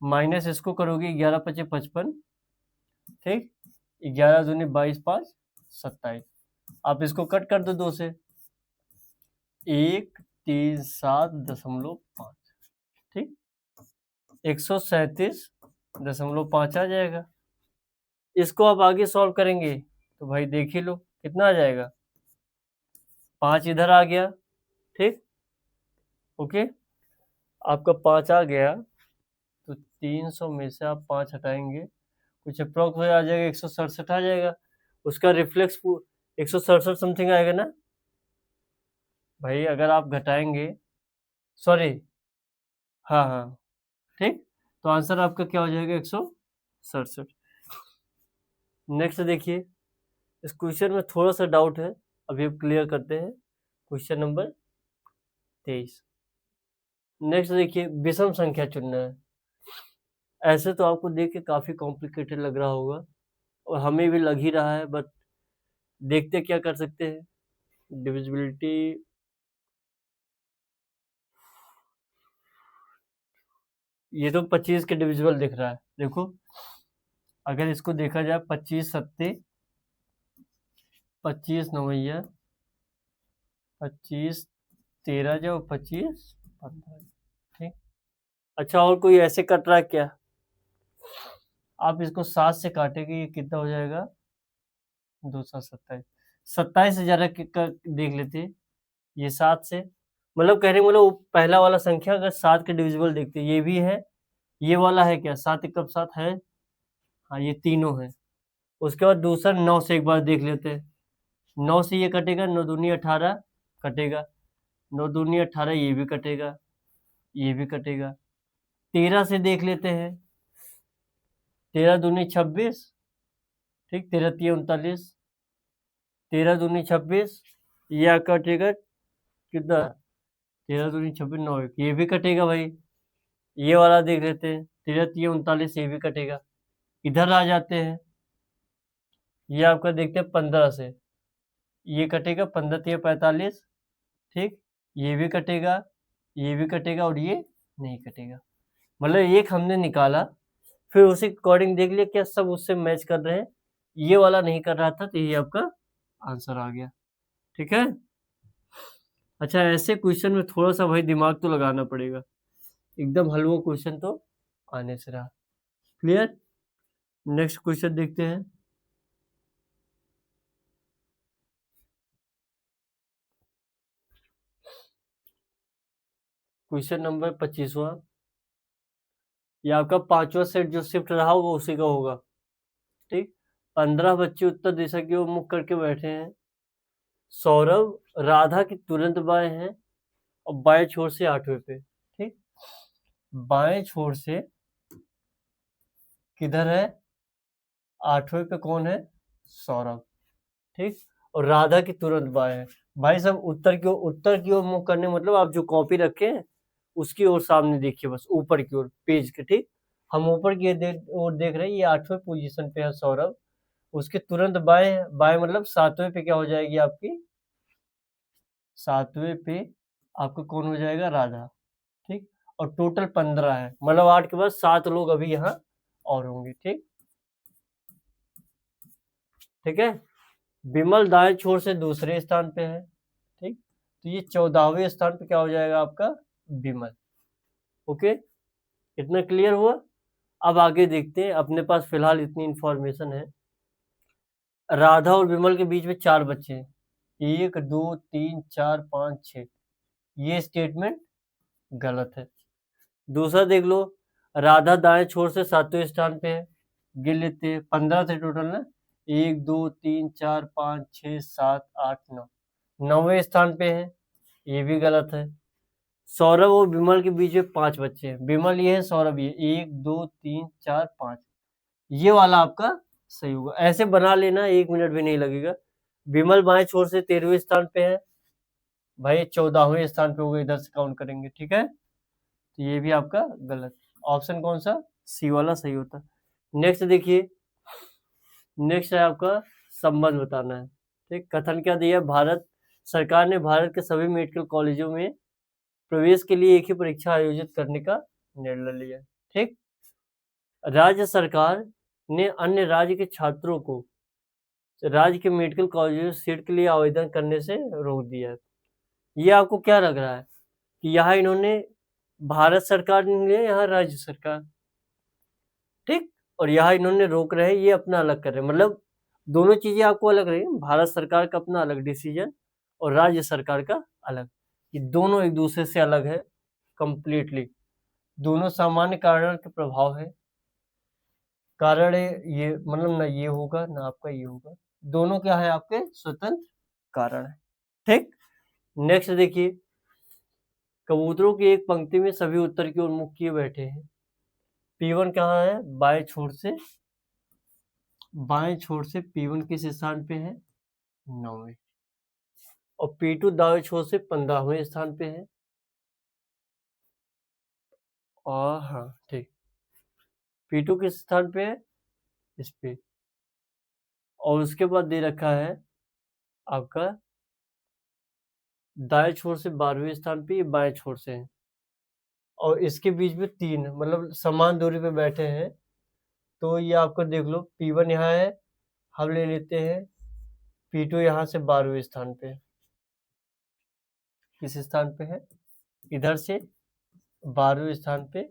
माइनस इसको करोगे 11×5 = 55, ठीक, 11×2 = 22, 5 27, आप इसको कट कर दो 2 से, 137.5, ठीक, 137.5 आ जाएगा। इसको आप आगे सॉल्व करेंगे तो भाई देख ही लो कितना आ जाएगा, 5 इधर आ गया, ठीक, ओके, आपका 5 आ गया, तो 300 में से आप 5 हटाएंगे, कुछ अप्रोक्स आ जाएगा, 167 आ जाएगा, उसका रिफ्लेक्स 167 समथिंग आएगा ना भाई, अगर आप घटाएंगे, सॉरी, हाँ हाँ, ठीक, तो आंसर आपका क्या हो जाएगा, 167। नेक्स्ट देखिए, इस क्वेश्चन में थोड़ा सा डाउट है, अभी अब क्लियर करते हैं, क्वेश्चन नंबर 23। नेक्स्ट देखिए, विषम संख्या चुनना है। ऐसे तो आपको देख के काफी कॉम्प्लिकेटेड लग रहा होगा, और हमें भी लग ही रहा है, बट देखते क्या कर सकते हैं। डिविजिबिलिटी, ये तो 25 के डिविजिबल दिख रहा है, देखो, अगर इसको देखा जाए, 25 सत्ते, 25 नवैया, 25 13 जाओ, 25 15, ठीक। अच्छा, और कोई ऐसे कट रहा है क्या? आप इसको 7 से काटेंगे, ये कितना हो जाएगा, 227। 27 से जरा देख लेते हैं, ये 7 से, मतलब कहने का मतलब वो पहला वाला संख्या अगर 7 के डिविजिबल देखते हैं, ये भी है, ये वाला है क्या, 7 एकम 7 है, हाँ ये तीनों है। उसके बाद दूसरा 9 से एक बार देख लेते हैं, 9 से ये कटेगा, 9 दूनी 18 कटेगा, 9 दूनी 18, ये भी कटेगा, ये भी कटेगा। 13 से देख लेते हैं, 13 दूनी 26, ठीक, 13 तिया 39, 13 दूनी 26, ये कटेगा कितना, 13 दूनी 26, 9 ये भी कटेगा भाई। ये वाला देख लेते हैं, 13 तिया 39, ये भी कटेगा। इधर आ जाते हैं, ये आपका देखते हैं 15 से, ये कटेगा, 15 तिया 45, ठीक, ये भी कटेगा, ये भी कटेगा, और ये नहीं कटेगा। मतलब एक हमने निकाला, फिर उसी अकॉर्डिंग देख लिया क्या सब उससे मैच कर रहे हैं, ये वाला नहीं कर रहा था, तो ये आपका आंसर आ गया, ठीक है। अच्छा, ऐसे क्वेश्चन में थोड़ा सा भाई दिमाग तो लगाना पड़ेगा, एकदम हलवा क्वेश्चन तो आने से रहा। क्लियर? नेक्स्ट क्वेश्चन देखते हैं। क्वेश्चन नंबर 25वां, ये आपका 5वां सेट जो शिफ्ट रहा होगा उसी का होगा, ठीक। 15 बच्चे उत्तर दिशा की ओर मुख करके बैठे हैं। सौरभ राधा की तुरंत बाएं हैं, और बाएं छोर से 8वें पे, ठीक, बाएं छोर से किधर है, 8वें पे कौन है, सौरभ, ठीक, और राधा की तुरंत बाएं है। भाई सब उत्तर की ओर मुख करने मतलब आप जो कॉपी रखे हैं उसकी ओर सामने देखिए, बस ऊपर की ओर पेज के, ठीक, हम ऊपर की ओर देख रहे हैं, ये 8वें पोजीशन पे है सौरभ, उसके तुरंत बाएं है, बाएं मतलब 7वें पे क्या हो जाएगी आपकी, 7वें पे आपका कौन हो जाएगा, राधा, ठीक, और टोटल 15 है, मतलब 8 के बाद 7 लोग अभी यहाँ और होंगे, ठीक, ठीक है। विमल दाएं छोर से दूसरे स्थान पे है, ठीक, तो ये 14वें स्थान पे क्या हो जाएगा आपका, विमल, ओके, इतना क्लियर हुआ। अब आगे देखते हैं, अपने पास फिलहाल इतनी इंफॉर्मेशन है। राधा और विमल के बीच में 4 बच्चे हैं, 1 2 3 4 5 6, ये स्टेटमेंट गलत है। दूसरा देख लो, राधा दाएं छोर से 7वें स्थान पे है, गिन लेते हैं, 15 थे टोटल ना, 1 2 3 4 5 6 7 8 9, 9वें स्थान पे है, ये भी गलत है। सौरभ और विमल के बीच में 5 बच्चे हैं, विमल ये है, सौरभ ये, 1 2 3 4 5, ये वाला आपका सही होगा। ऐसे बना लेना, 1 मिनट भी नहीं लगेगा। विमल बाएं छोर से 13वें स्थान पे है, भाई 14वें स्थान पे होगा, इधर से काउंट करेंगे, ठीक है, तो ये भी आपका गलत, ऑप्शन कौन सा, सी वाला सही होता। नेक्स्ट देखिए, नेक्स्ट है आपका संबंध बताना है, ठीक, कथन क्या दिया, भारत सरकार ने भारत के सभी मेडिकल कॉलेजों में प्रवेश के लिए एक ही परीक्षा आयोजित करने का निर्णय लिया, ठीक। राज्य सरकार ने अन्य राज्य के छात्रों को राज्य के मेडिकल कॉलेज में सीट के लिए आवेदन करने से रोक दिया है। ये आपको क्या लग रहा है कि यहाँ इन्होंने भारत सरकार ने लिया, यहाँ राज्य सरकार, ठीक, और यहाँ इन्होंने रोक रहे हैं, ये अपना अलग कर रहे हैं, मतलब दोनों चीजें आपको अलग रहेगी, भारत सरकार का अपना अलग डिसीजन और राज्य सरकार का अलग, ये दोनों एक दूसरे से अलग है कंप्लीटली। दोनों सामान्य कारण के प्रभाव है, कारण ये मतलब ना ये होगा ना आपका ये होगा, दोनों क्या है आपके स्वतंत्र कारण है। ठीक, नेक्स्ट देखिए, कबूतरों की एक पंक्ति में सभी उत्तर की ओर मुख किए बैठे हैं। P1 कहाँ है, बाएं छोर से P1 किस स्थान पे है, 9वें, और P2 दाएं छोर से 15वें स्थान पे है। और हाँ ठीक, P2 किस स्थान पे है, इस पे, और उसके बाद दे रखा है आपका दाएं छोर से 12वें स्थान पे, ये बाएं छोर से है, और इसके बीच में 3 मतलब समान दूरी पे बैठे हैं। तो ये आपको देख लो, P1 यहाँ है, हम ले लेते हैं P2 यहाँ से 12वें स्थान पे है। किस स्थान पे है, इधर से 12वें स्थान पे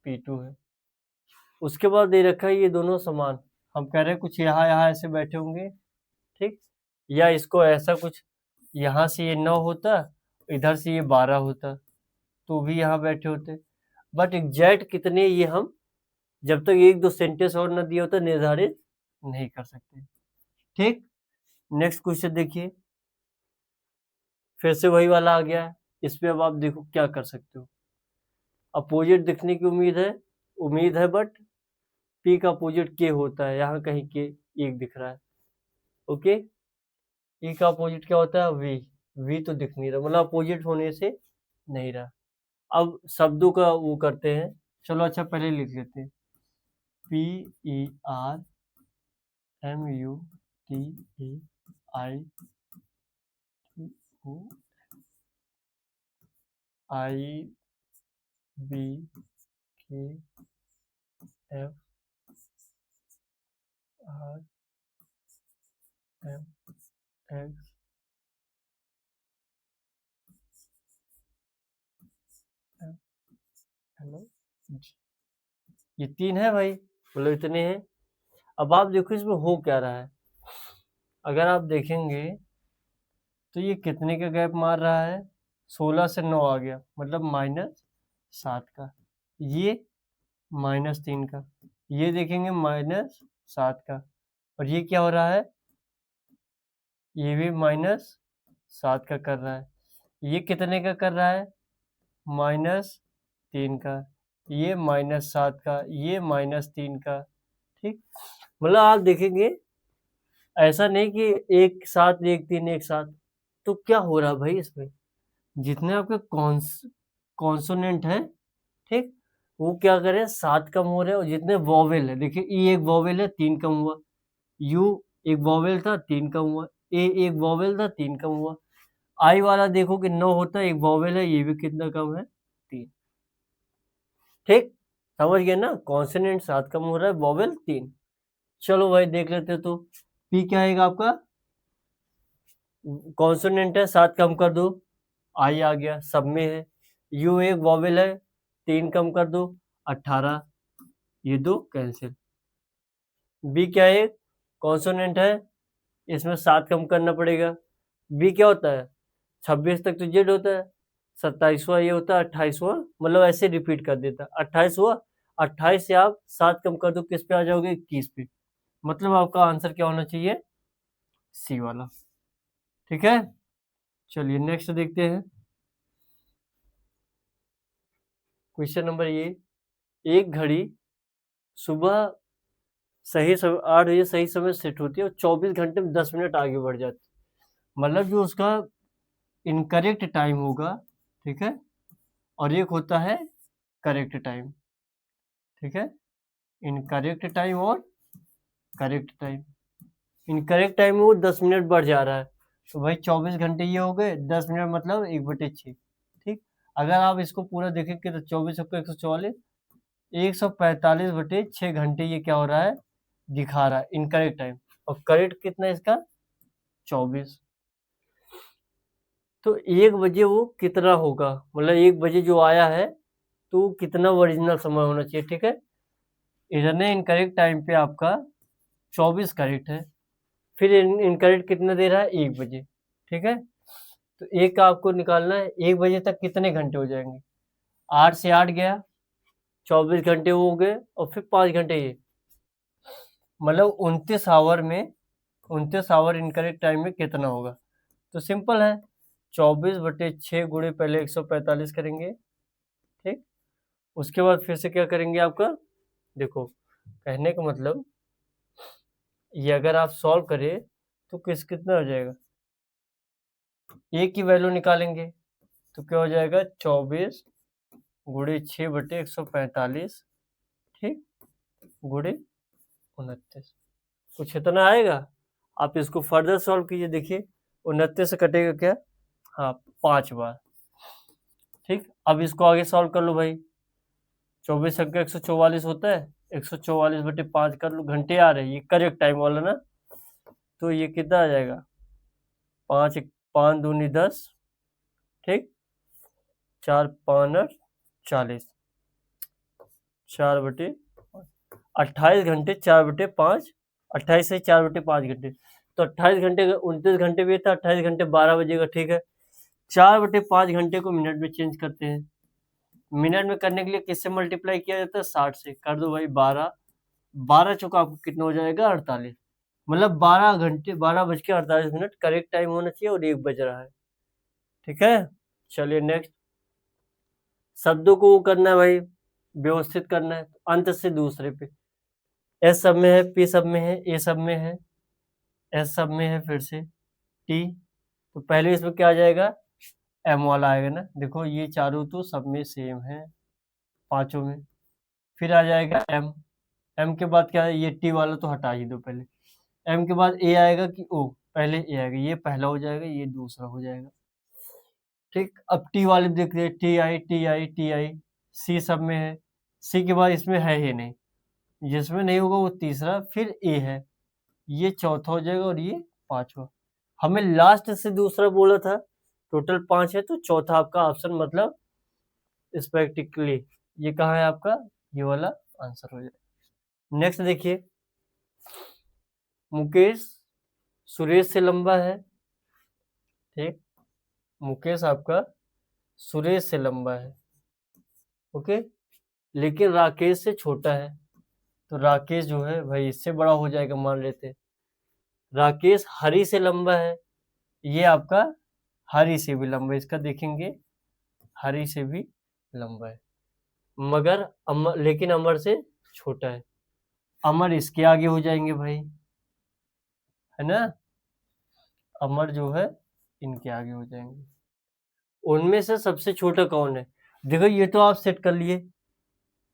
P2 है। उसके बाद दे रखा है ये दोनों समान, हम कह रहे हैं कुछ यहाँ यहाँ ऐसे बैठे होंगे, ठीक, या इसको ऐसा कुछ यहाँ से ये 9 होता, इधर से ये 12 होता, तो भी यहाँ बैठे होते, बट एग्जैक्ट कितने ये हम जब तक एक दो सेंटेंस और न दिया होता निर्धारित नहीं कर सकते। ठीक, नेक्स्ट क्वेश्चन देखिए, फिर से वही वाला आ गया है, इसमें अब आप देखो क्या कर सकते हो। अपोजिट दिखने की उम्मीद है बट P का अपोजिट K होता है, यहाँ कहीं K एक दिख रहा है, ओके। E का अपोजिट क्या होता है, V तो दिख नहीं रहा, मतलब अपोजिट होने से नहीं रहा। अब शब्दों का वो करते हैं, चलो अच्छा पहले लिख लेते हैं, PERIBKIBF हेलो, ये 3 है भाई, मतलब इतने हैं। अब आप देखो इसमें हो क्या रहा है, अगर आप देखेंगे तो ये कितने का गैप मार रहा है, 16 से 9 आ गया, मतलब -7 का, ये -3 का, ये देखेंगे -7 का, और ये क्या हो रहा है, ये भी -7 का कर रहा है, ये कितने का कर रहा है, -3 का, ये -7 का, ये -3 का। ठीक, मतलब आप देखेंगे ऐसा नहीं कि एक साथ एक 3 एक साथ, तो क्या हो रहा है भाई इसमें, जितने आपके कॉन्सोनेंट है, ठीक, वो क्या करे 7 कम हो रहे हैं, और जितने वॉवेल है, देखिए ई एक वॉवेल है 3 कम हुआ, यू एक वॉवेल था 3 कम हुआ, ए एक वॉवेल था 3 कम हुआ, आई वाला देखो कि 9 होता है, एक वॉवेल है, ये भी कितना कम है, 3। ठीक, समझ गए ना, कॉन्सोनेंट 7 कम हो रहा है, वॉवेल 3। चलो भाई देख लेते, तो पी क्या आएगा आपका, कॉन्सोनेंट है 7 कम कर दो, आई आ गया, सब में है, यू एक वॉवेल है 3 कम कर दो, 18, ये 2 कैंसिल। बी क्या है, कॉन्सोनेंट है, इसमें 7 कम करना पड़ेगा, बी क्या होता है 26 तक तो जेड होता है, 27वां ये होता है, 28वां, मतलब ऐसे रिपीट कर देता, 28 हुआ, 28 से आप 7 कम कर दो, किस पे आ जाओगे, 21 पे, मतलब आपका आंसर क्या होना चाहिए, सी वाला। ठीक है, चलिए नेक्स्ट देखते हैं, क्वेश्चन नंबर ये, एक घड़ी सुबह सही समय 8 बजे सही समय सेट होती है और 24 घंटे में 10 मिनट आगे बढ़ जाती है, मतलब जो उसका इनकरेक्ट टाइम होगा, ठीक है, और एक होता है करेक्ट टाइम, ठीक है, इनकरेक्ट टाइम और करेक्ट टाइम, इनकरेक्ट टाइम में वो 10 मिनट बढ़ जा रहा है, तो भाई 24 घंटे ये हो गए, 10 मिनट मतलब 1/6, ठीक, अगर आप इसको पूरा देखेंगे तो 24 को 144, 145/6 घंटे ये क्या हो रहा है, दिखा रहा है इनकरेक्ट टाइम, और करेक्ट कितना है इसका 24, तो 1 बजे वो कितना होगा, मतलब 1 बजे जो आया है तो कितना ओरिजिनल समय होना चाहिए, ठीक है, इतने इनकरेक्ट टाइम पे आपका 24 करेक्ट है, फिर इनकरेक्ट कितना दे रहा है 1 बजे, ठीक है। तो 1 का आपको निकालना है, 1 बजे तक कितने घंटे हो जाएंगे, 8 से 8 गया, 24 घंटे हो गए, और फिर 5 घंटे ये, मतलब 29 आवर इनकरेक्ट टाइम में कितना होगा। तो सिंपल है, 24/6 गुणे पहले 145 करेंगे, ठीक। उसके बाद फिर से क्या करेंगे आपका, देखो कहने का मतलब ये अगर आप सॉल्व करें तो कितना हो जाएगा, ए की वैल्यू निकालेंगे तो क्या हो जाएगा, 24 गुणे 6/145, ठीक, गुणे 29, कुछ इतना आएगा। आप इसको फर्दर सॉल्व कीजिए, देखिए 29 से कटेगा क्या, हाँ 5 बार, ठीक। अब इसको आगे सॉल्व कर लो भाई, 24 अंक 144 होता है, 144/5 कर लो, घंटे आ रहे हैं, ये करेक्ट टाइम वाला ना, तो ये कितना आ जाएगा, 5 दूनी 10, ठीक, 4 5 40, 4/28 घंटे, 4/5, 28 से 4/5 घंटे, तो 28 घंटे 29 घंटे भी था, 28 घंटे 12 बजेगा, ठीक है। 4/5 घंटे को मिनट में चेंज करते हैं, मिनट में करने के लिए किससे मल्टीप्लाई किया जाता है, 60 से, कर दो भाई 12, 12 चौका आपको कितना हो जाएगा, 48, मतलब 12 घंटे 12:48 करेक्ट टाइम होना चाहिए, और 1 बज रहा है, ठीक है। चलिए नेक्स्ट, शब्दों को वो करना है भाई, व्यवस्थित करना है, अंत से दूसरे पे, एस सब में है, पी सब में है, ए सब में है, एस सब में है, फिर से टी, तो पहले इसमें क्या आ जाएगा, एम वाला आएगा ना, देखो ये चारों तो सब में सेम है, पांचों में, फिर आ जाएगा एम, एम के बाद क्या है, ये टी वाला तो हटा ही दो पहले, एम के बाद ए आएगा कि ओ, पहले ए आएगा, ये पहला हो जाएगा, ये दूसरा हो जाएगा, ठीक। अब टी वाले देखते हैं, T I T I T I, C सब में है, सी के बाद इसमें है ही नहीं, जिसमें नहीं होगा वो तीसरा, फिर ए है, ये चौथा हो जाएगा, और ये पांचवा, हमें लास्ट से दूसरा बोला था, टोटल 5 है, तो चौथा आपका ऑप्शन मतलब स्पेक्टिकली, ये कहाँ है आपका, ये वाला आंसर हो जाएगा। नेक्स्ट देखिए, मुकेश सुरेश से लंबा है, ठीक, मुकेश आपका सुरेश से लंबा है, ओके, लेकिन राकेश से छोटा है, तो राकेश जो है भाई इससे बड़ा हो जाएगा, मान लेते हैं। राकेश हरी से लंबा है, ये आपका हरी से भी लंबा है, इसका देखेंगे हरी से भी लंबा है, मगर अमर, लेकिन अमर से छोटा है, अमर इसके आगे हो जाएंगे भाई, है ना, अमर जो है इनके आगे हो जाएंगे। उनमें से सबसे छोटा कौन है, देखो ये तो आप सेट कर लिए,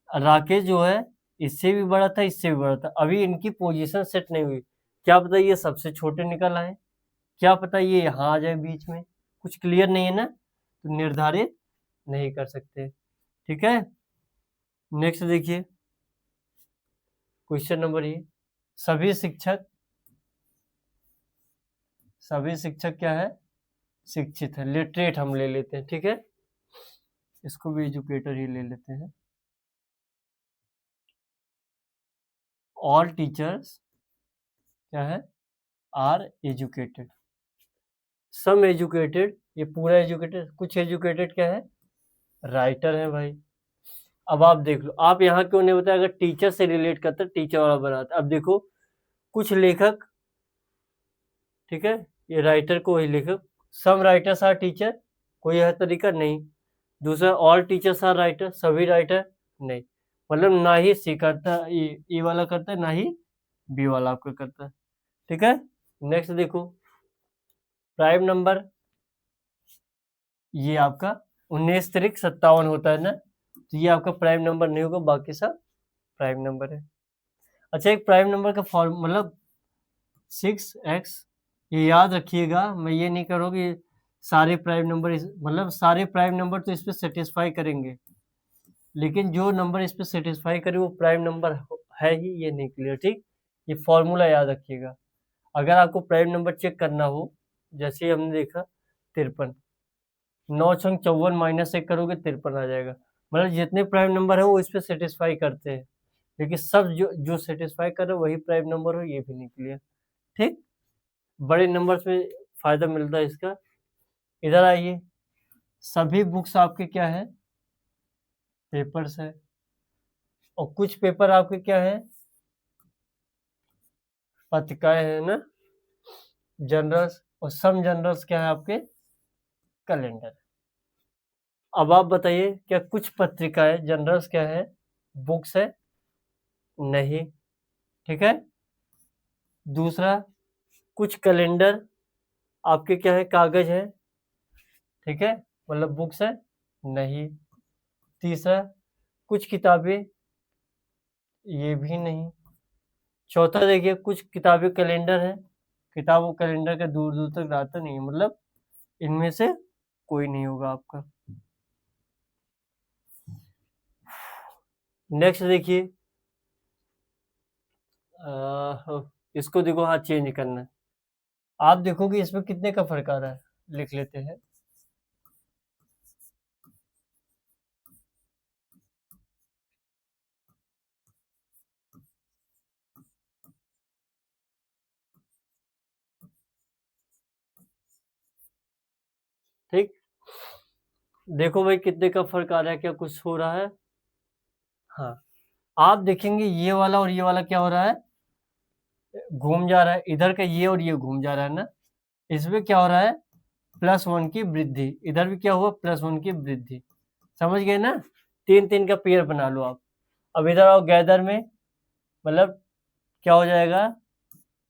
राकेश जो है इससे भी बड़ा था, इससे भी बड़ा था, अभी इनकी पोजीशन सेट नहीं हुई, क्या पता ये सबसे छोटे निकल आए, क्या पता ये यहाँ आ जाए बीच में, कुछ क्लियर नहीं है ना, तो निर्धारित नहीं कर सकते, ठीक है। नेक्स्ट देखिए, क्वेश्चन नंबर ये, सभी शिक्षक क्या है, शिक्षित है, लिटरेट हम ले लेते हैं, ठीक है, इसको भी एजुकेटर ही ले लेते हैं। ऑल टीचर्स क्या है, आर एजुकेटेड, सम एजुकेटेड, ये पूरा एजुकेटेड, कुछ एजुकेटेड क्या है, राइटर है भाई। अब आप देख लो, आप यहाँ क्यों नहीं बताया, अगर टीचर से रिलेट करता टीचर वाला बनाता, अब देखो कुछ लेखक, ठीक है, ये राइटर को ही लेखक, सम राइटर्स आर टीचर, कोई यह तरीका नहीं, दूसरा ऑल टीचर्स आर राइटर, सभी राइटर नहीं, मतलब ना ही सी करता, ई वाला करता है, ना ही बी वाला आपका करता है, ठीक है। नेक्स्ट देखो, प्राइम नंबर, ये आपका 19 तिरिक 57 होता है ना, तो ये आपका प्राइम नंबर नहीं होगा, बाकी सब प्राइम नंबर है। अच्छा, एक प्राइम नंबर का फॉर्म मतलब 6x, ये याद रखिएगा, मैं ये नहीं करूँ कि सारे प्राइम नंबर मतलब सारे प्राइम नंबर तो इस पर सेटिस्फाई करेंगे, लेकिन जो नंबर इस पर सेटिस्फाई करे वो प्राइम नंबर है ही, ये नहीं क्लियर, ठीक। ये फॉर्मूला याद रखिएगा, अगर आपको प्राइम नंबर चेक करना हो, जैसे हमने देखा 53, 9×54 -1 करोगे 53 आ जाएगा, मतलब जितने प्राइम नंबर है वो इस पर सेटिस्फाई करते हैं, लेकिन सब जो सेटिस्फाई कर रहे वही प्राइम नंबर हो, ये भी नहीं क्लियर, ठीक। बड़े नंबर्स में फायदा मिलता है इसका। इधर आइए, सभी बुक्स आपके क्या है, पेपर्स है, और कुछ पेपर आपके क्या है, पत्रिकाएं है ना, जनरल्स, और सम जनरल्स क्या है आपके, कैलेंडर। अब आप बताइए, क्या कुछ पत्रिकाएं जनरल्स क्या है, बुक्स है, नहीं, ठीक है। दूसरा, कुछ कैलेंडर आपके क्या है, कागज है, ठीक है, मतलब बुक्स है, नहीं। तीसरा, कुछ किताबें, ये भी नहीं। चौथा देखिए, कुछ किताबें कैलेंडर है, किताब और कैलेंडर का दूर दूर तक नाता नहीं है, मतलब इनमें से कोई नहीं होगा आपका। नेक्स्ट देखिए, इसको देखो, हाँ चेंज करना है। आप देखोगे इसमें कितने का फर्क आ रहा है, लिख लेते हैं। ठीक, देखो भाई कितने का फर्क आ रहा है, क्या कुछ हो रहा है। हाँ, आप देखेंगे ये वाला और ये वाला क्या हो रहा है, घूम जा रहा है, इधर का ये और ये घूम जा रहा है ना। इसमें क्या हो रहा है, +1 की वृद्धि, इधर भी क्या हुआ, +1 की वृद्धि। समझ गए ना, 3-3 का पेयर बना लो आप। अब इधर आओ गैदर में, मतलब क्या हो जाएगा,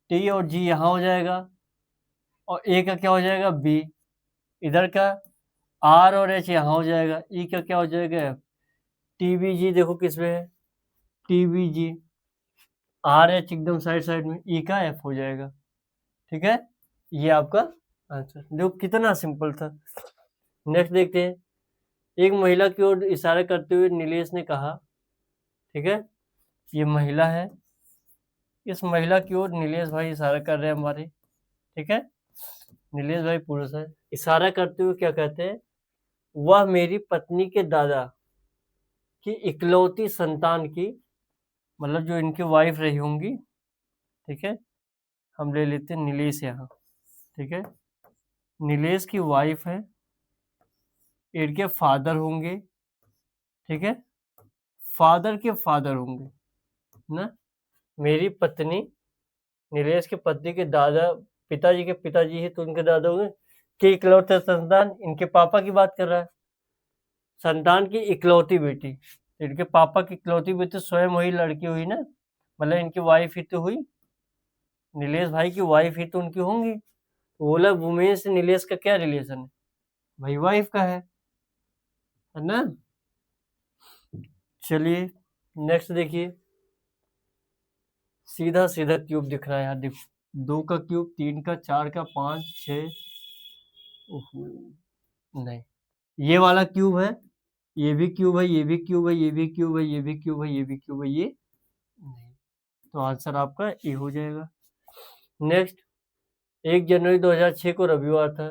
टी और जी यहाँ हो जाएगा, और ए का क्या हो जाएगा, बी। इधर का आर और एच यहाँ हो जाएगा, ई का क्या हो जाएगा, एफ। टी बी जी देखो किस में है, टी बी जी, आर एच एकदम साइड साइड में, ई का एफ हो जाएगा, ठीक है। ये आपका आंसर, देखो कितना सिंपल था। नेक्स्ट देखते हैं, एक महिला की ओर इशारा करते हुए नीलेश ने कहा, ठीक है, ये महिला है, इस महिला की ओर नीलेश भाई इशारा कर रहे हैं हमारे, ठीक है, नीलेश भाई पुरुष है, इशारा करते हुए क्या कहते हैं, वह मेरी पत्नी के दादा की इकलौती संतान की, मतलब जो इनकी वाइफ रही होंगी, ठीक है, हम ले लेते हैं नीलेश यहाँ, ठीक है, नीलेश की वाइफ है, इनके फादर होंगे, ठीक है, फादर के फादर होंगे ना, मेरी पत्नी, नीलेश के पति के दादा, पिताजी के पिताजी है तो उनके दादा होंगे, के इकलौते संतान, इनके पापा की बात कर रहा है, संतान की इकलौती बेटी, तो इनके पापा की इकलौती बेटी स्वयं वही लड़की हुई ना, मतलब इनकी वाइफ ही तो हुई, नीलेश भाई की वाइफ ही तो उनकी होंगी, तो बोला वुमेन से नीलेश का क्या रिलेशन है, भाई वाइफ का है ना। चलिए नेक्स्ट देखिए, सीधा सीधा क्यूब दिख रहा है यार, देखो 2 का क्यूब, 3 का, 4 का, 5, 6, नहीं, ये वाला क्यूब है, ये भी क्यूब है, ये भी क्यूब है, ये भी क्यूब है, ये भी क्यूब है, ये भी क्यूब है, ये नहीं, तो आंसर आपका ए हो जाएगा। नेक्स्ट, 1 जनवरी 2006 को रविवार था,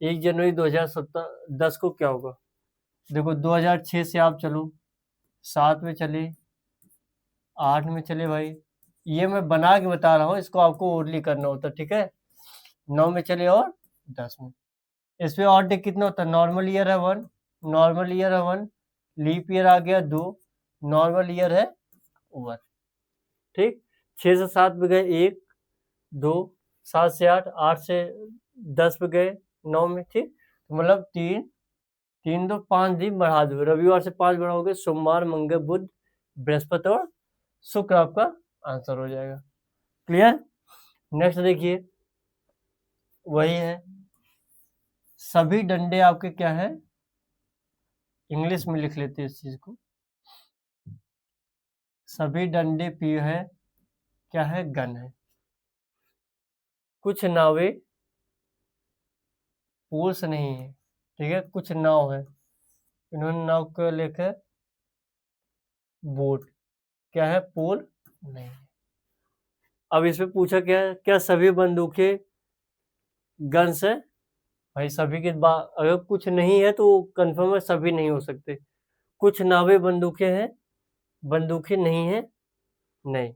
1 जनवरी 2010 को क्या होगा, देखो 2006 से आप चलो, 7 में चले, 8 में चले भाई, ये मैं बना के बता रहा हूँ, इसको आपको ओरली करना होता, ठीक है, 9 में चले और 10 में, इसमें और देख कितना होता है, नॉर्मल ईयर है 1, नॉर्मल ईयर है 1, लीप ईयर आ गया 2, नॉर्मल ईयर है 1, ठीक। 6 से 7 पे गए 1 2, 7 से 8, 8 से 10 पे गए 9 में, ठीक, तो मतलब 3 3 2 5 दिन बढ़ा दो, रविवार से 5 बढ़ाओगे, सोमवार मंगल बुध बृहस्पति और शुक्र आपका आंसर हो जाएगा, क्लियर। नेक्स्ट देखिए, वही है, सभी डंडे आपके क्या है, इंग्लिश में लिख लेते हैं इस चीज को, सभी डंडे पी है, क्या है, गन है, कुछ नावें पुरुष नहीं है, ठीक है, कुछ नाव है, इन्होंने नाव को लेकर बोट, क्या है, पोल नहीं। अब इसमें पूछा क्या है, क्या सभी बंदूकें गन्स है, भाई सभी के बाद अगर कुछ नहीं है तो कंफर्म है सभी नहीं हो सकते, कुछ नावें बंदूकें हैं, बंदूकें नहीं है, नहीं,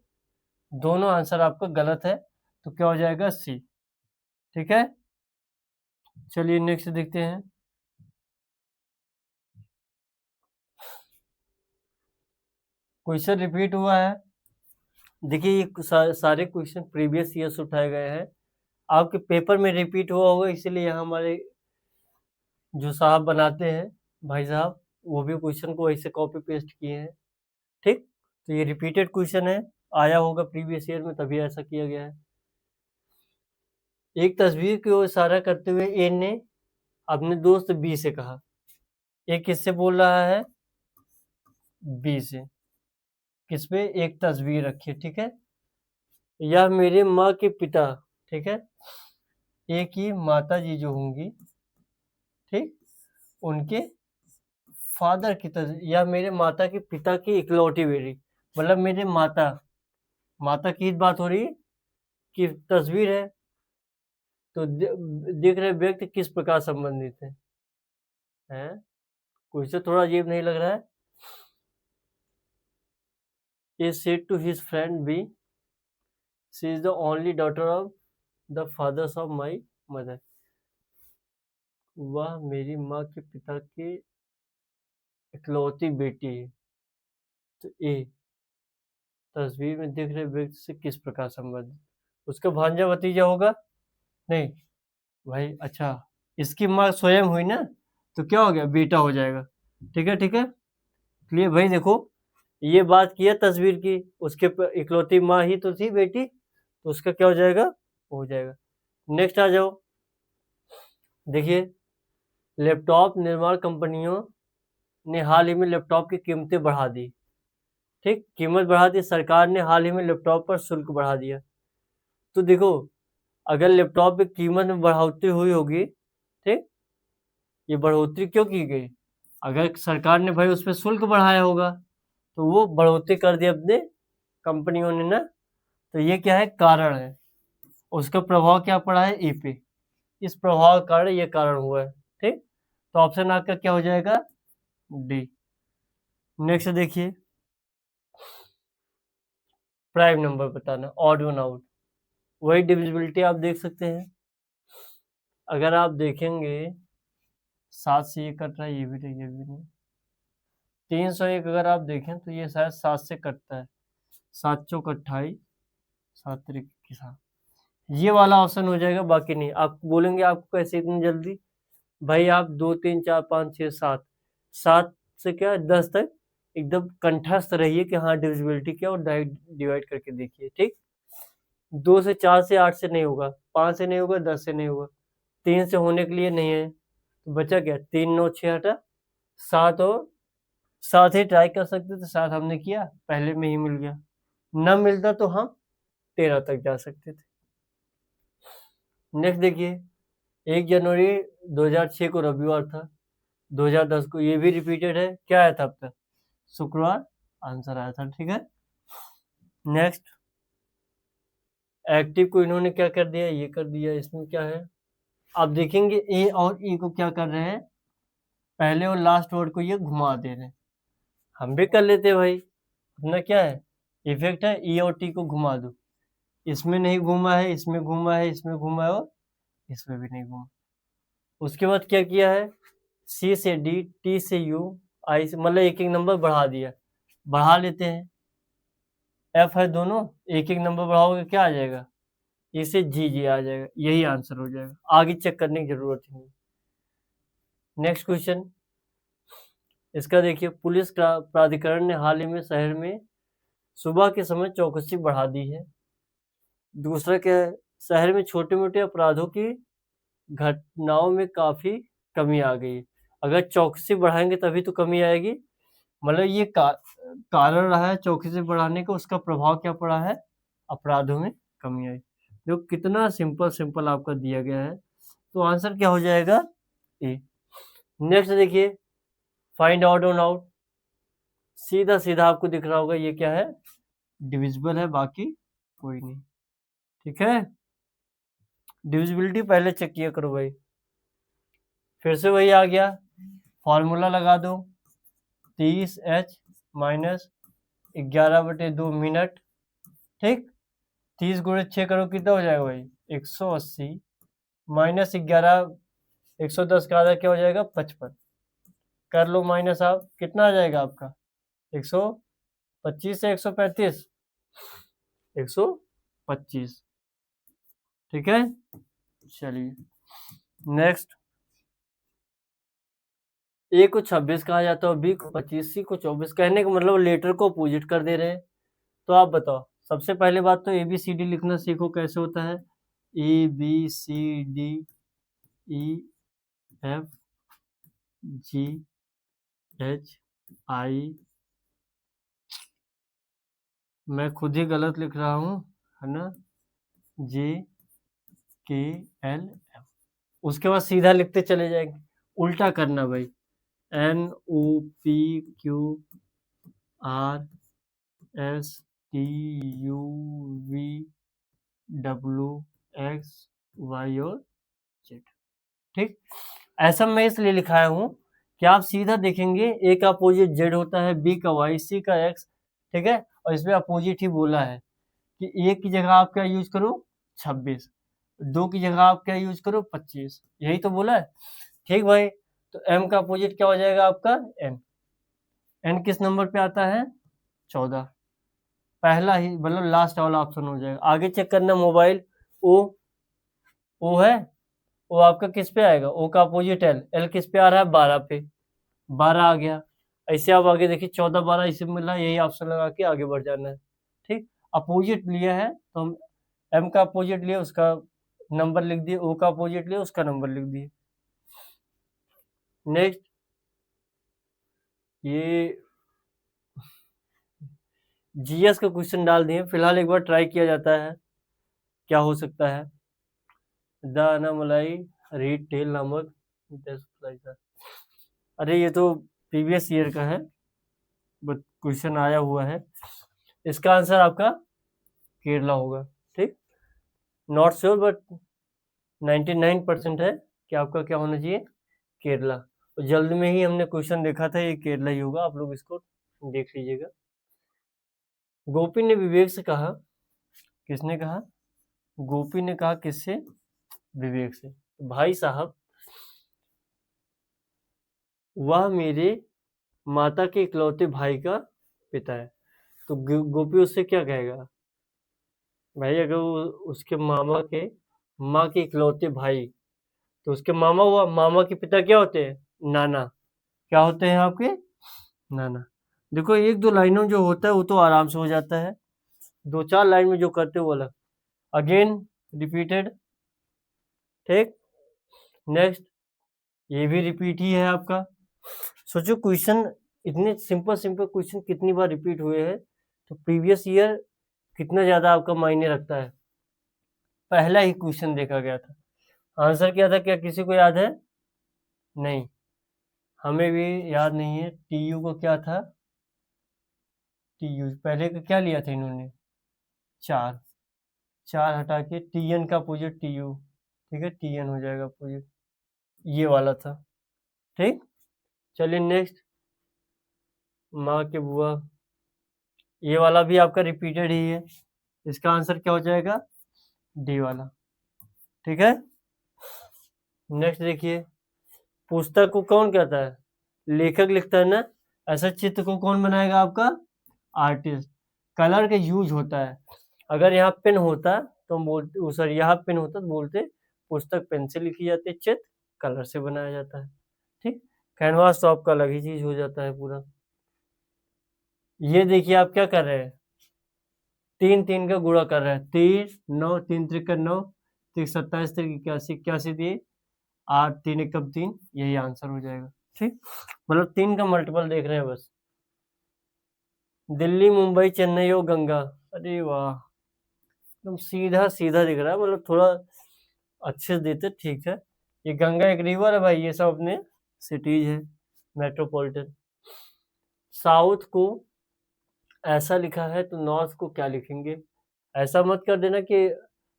दोनों आंसर आपका गलत है, तो क्या हो जाएगा, सी। ठीक है, चलिए नेक्स्ट देखते हैं। क्वेश्चन रिपीट हुआ है। देखिए ये सारे क्वेश्चन प्रीवियस ईयर से उठाए गए हैं, आपके पेपर में रिपीट हुआ होगा, इसीलिए यहाँ हमारे जो साहब बनाते हैं भाई साहब, वो भी क्वेश्चन को ऐसे कॉपी पेस्ट किए हैं। ठीक, तो ये रिपीटेड क्वेश्चन है, आया होगा प्रीवियस ईयर में, तभी ऐसा किया गया है। एक तस्वीर की ओर इशारा करते हुए ए ने अपने दोस्त बी से कहा। ए किससे बोल रहा है? बी से। किस पे? एक तस्वीर रखी है, ठीक है। यह मेरे माँ के पिता, ठीक है, ए की माता जी जो होंगी, ठीक, उनके फादर की तस्वीर, या मेरे माता के पिता की इकलौती बेटी, मतलब मेरे माता, माता की बात हो रही है कि तस्वीर है, तो देख रहे व्यक्ति किस प्रकार संबंधित है, हैं? क्वेश्चन थोड़ा अजीब नहीं लग रहा है? A said to his friend B, she is the only daughter of the fathers of my mother. वह मेरी माँ के पिता की इकलौती बेटी है। तो ए तस्वीर में दिख रहे व्यक्ति से किस प्रकार संबंधित? उसका भांजा भतीजा होगा? नहीं भाई, अच्छा, इसकी माँ स्वयं हुई ना, तो क्या हो गया? बेटा हो जाएगा। ठीक है, ठीक है, क्लियर भाई। देखो ये बात किया तस्वीर की, उसके इकलौती माँ ही तो थी बेटी, तो उसका क्या हो जाएगा? हो जाएगा। नेक्स्ट आ जाओ, देखिए, लैपटॉप निर्माण कंपनियों ने हाल ही में लैपटॉप की कीमतें बढ़ा दी। ठीक, कीमत बढ़ा दी, सरकार ने हाल ही में लैपटॉप पर शुल्क बढ़ा दिया। तो देखो, अगर लैपटॉप की कीमत में बढ़ोतरी हुई होगी, ठीक, ये बढ़ोतरी क्यों की गई? अगर सरकार ने भाई उस पर शुल्क बढ़ाया होगा, तो वो बढ़ोतरी कर दी अपने कंपनियों ने ना, तो ये क्या है? कारण है। उसका प्रभाव क्या पड़ा है? ई पे। इस प्रभाव के कारण ये कारण हुआ है। ठीक, तो ऑप्शन आपका क्या हो जाएगा? डी। नेक्स्ट देखिए, प्राइम नंबर बताना, ऑड वन आउट। वही डिविजिबिलिटी आप देख सकते हैं, अगर आप देखेंगे 7 से ये कट रहा है, ये भी नहीं, ये भी नहीं। 301 अगर आप देखें तो ये शायद 7 से कटता है, 7 चौक 28, 7 त्रिक के साथ, ये वाला ऑप्शन हो जाएगा। बाकी नहीं। आप बोलेंगे आपको कैसे इतनी जल्दी? भाई आप 2 3 4 5 6 7, 7 से क्या 10 तक एकदम कंठस्थ रहिए कि हाँ डिविजिबिलिटी क्या, और डिवाइड करके देखिए। ठीक, 2 से 4 से 8 से नहीं होगा, 5 से नहीं होगा, 10 से नहीं होगा, 3 से होने के लिए नहीं है, तो बचा क्या? 3 9 6 हटा 7, और 7 ही ट्राई कर सकते थे, 7 हमने किया, पहले में ही मिल गया। न मिलता तो हम 13 तक जा सकते थे। नेक्स्ट देखिए, 1 जनवरी 2006 को रविवार था, 2010 को ये भी रिपीटेड है, क्या आया था अब तक? शुक्रवार आंसर आया था। ठीक है, नेक्स्ट, एक्टिव को इन्होंने क्या कर दिया? ये कर दिया। इसमें क्या है? आप देखेंगे ए और ई को क्या कर रहे हैं, पहले और लास्ट वर्ड को ये घुमा दे रहे हैं। हम भी कर लेते भाई, अपना क्या है? इफेक्ट है, ई और टी को घुमा दो, इसमें नहीं घूमा है, इसमें घूमा है, इसमें घूमा है, और इसमें भी नहीं घूमा। उसके बाद क्या किया है? सी से डी, टी से यू, आई से, मतलब एक एक नंबर बढ़ा दिया। बढ़ा लेते हैं, एफ है दोनों, एक एक नंबर बढ़ाओगे क्या आ जाएगा? इसे जी जी आ जाएगा, यही आंसर हो जाएगा, आगे चेक करने की जरूरत ही नहीं। नेक्स्ट क्वेश्चन, इसका देखिए, पुलिस प्राधिकरण ने हाल ही में शहर में सुबह के समय चौकसी बढ़ा दी है। दूसरा क्या है? शहर में छोटे मोटे अपराधों की घटनाओं में काफी कमी आ गई है। अगर चौकसी बढ़ाएंगे तभी तो कमी आएगी, मतलब ये कारण रहा है चौकसी बढ़ाने का, उसका प्रभाव क्या पड़ा है? अपराधों में कमी आई। जो कितना सिंपल सिंपल आपका दिया गया है, तो आंसर क्या हो जाएगा? ए। नेक्स्ट देखिए, फाइंड आउट ऑन आउट, सीधा सीधा आपको दिख रहा होगा ये क्या है? डिविजिबल है, बाकी कोई नहीं। ठीक है, डिविजिबिलिटी पहले चेक किया करो भाई। फिर से वही आ गया, फॉर्मूला लगा दो, 30h माइनस 11/2 मिनट। ठीक, 30 गुणे 6 करो, कितना हो जाएगा भाई? 180 -11 110 का आधा क्या हो जाएगा 55। कर लो माइनस, आप कितना आ जाएगा आपका 125 से 135 125। ठीक है, चलिए नेक्स्ट। ए को 26 कहा जाता है और बी को 25, सी को 24। कहने का मतलब लेटर को अपोजिट कर दे रहे हैं। तो आप बताओ, सबसे पहले बात तो ए बी सी डी लिखना सीखो कैसे होता है। A B C D E F G H I, मैं खुद ही गलत लिख रहा हूँ, है ना, जे के एल एफ। उसके बाद सीधा लिखते चले जाएंगे, उल्टा करना भाई। N O P Q R S T U V W X Y और जेड। ठीक, ऐसा मैं इसलिए लिखाया हूँ कि आप सीधा देखेंगे, ए का अपोजिट जेड होता है, बी का वाई, सी का एक्स। ठीक है, और इसमें अपोजिट ही बोला है कि ए की जगह आप क्या यूज करो 26, 2 की जगह आप क्या यूज करो 25, यही तो बोला है। ठीक भाई, तो एम का अपोजिट क्या हो जाएगा आपका एन। एन किस नंबर पे आता है 14, पहला ही मतलब लास्ट वाला ऑप्शन हो जाएगा। आगे चेक करना मोबाइल, ओ, ओ है, ओ आपका किस पे आएगा, ओ का अपोजिट एल, एल किस पे आ रहा है 12 पे, 12 आ गया। ऐसे आप आगे देखिए 14 12 इसे मिला, यही ऑप्शन लगा के आगे बढ़ जाना है। ठीक, अपोजिट लिया है तो हम एम का अपोजिट लिया उसका नंबर लिख दिए, ओ का अपोजिट लिया उसका नंबर लिख दिए। नेक्स्ट, ये जीएस का क्वेश्चन डाल दिए, फिलहाल एक बार ट्राई किया जाता है क्या हो सकता है। द अनामलाई रीड टेल नामक, अरे ये तो प्रीवियस ईयर का है, बट क्वेश्चन आया हुआ है। इसका आंसर आपका केरला होगा। ठीक, नॉट श्योर बट 99% है कि आपका क्या होना चाहिए केरला। तो जल्द में ही हमने क्वेश्चन देखा था, ये केरला ही होगा, आप लोग इसको देख लीजिएगा। गोपी ने विवेक से कहा, किसने कहा, गोपी ने कहा किससे, विवेक से, भाई साहब वह मेरे माता के इकलौते भाई का पिता है। तो गोपी उससे क्या कहेगा, भाई अगर वो उसके मामा के माँ के इकलौते भाई, तो उसके मामा हुआ, मामा के पिता क्या होते हैं, नाना। क्या होते हैं आपके, नाना। देखो एक दो लाइनों जो होता है वो तो आराम से हो जाता है, दो चार लाइन में जो करते हो वो अलग। Again repeated. ठीक, नेक्स्ट, ये भी रिपीट ही है आपका। सोचो क्वेश्चन इतने सिंपल सिंपल क्वेश्चन कितनी बार रिपीट हुए हैं, तो प्रीवियस ईयर कितना ज्यादा आपका मायने रखता है। पहला ही क्वेश्चन देखा गया था, आंसर क्या था, क्या किसी को याद है, नहीं, हमें भी याद नहीं है। टीयू को क्या था, टीयू पहले का क्या लिया था इन्होंने, 4, 4 हटा के टीएन का अपोजिट टीयू। ठीक है, टीएन हो जाएगा अपोजिट, ये वाला था। ठीक, चलिए नेक्स्ट, माँ के बुआ, ये वाला भी आपका रिपीटेड ही है, इसका आंसर क्या हो जाएगा डी वाला। ठीक है, नेक्स्ट देखिए, पुस्तक को कौन कहता है, लेखक लिखता है ना, ऐसा चित्र को कौन बनाएगा आपका आर्टिस्ट। कलर का यूज होता है, अगर यहाँ पेन होता तो हम बोलते, सॉरी यहाँ पेन होता तो बोलते पुस्तक पेन से लिखी जाती है, चित्र कलर से बनाया जाता है। ठीक, कैनवास तो आपका अलग ही चीज हो जाता है पूरा। ये देखिए आप क्या कर रहे हैं, 3 3 का गुणा कर रहे हैं, 3 9 3 त्रिक 9 3 27 3 81 81 दिए 8 3 1 3, यही आंसर हो जाएगा। ठीक, मतलब 3 का मल्टीपल देख रहे हैं बस। दिल्ली मुंबई चेन्नई और गंगा, अरे वाह एकदम सीधा सीधा दिख रहा है, मतलब थोड़ा अच्छे से देते ठीक है। ये गंगा एक रिवर है भाई, ये सब अपने सिटीज है मेट्रोपॉलिटन। साउथ को ऐसा लिखा है तो नॉर्थ को क्या लिखेंगे, ऐसा मत कर देना कि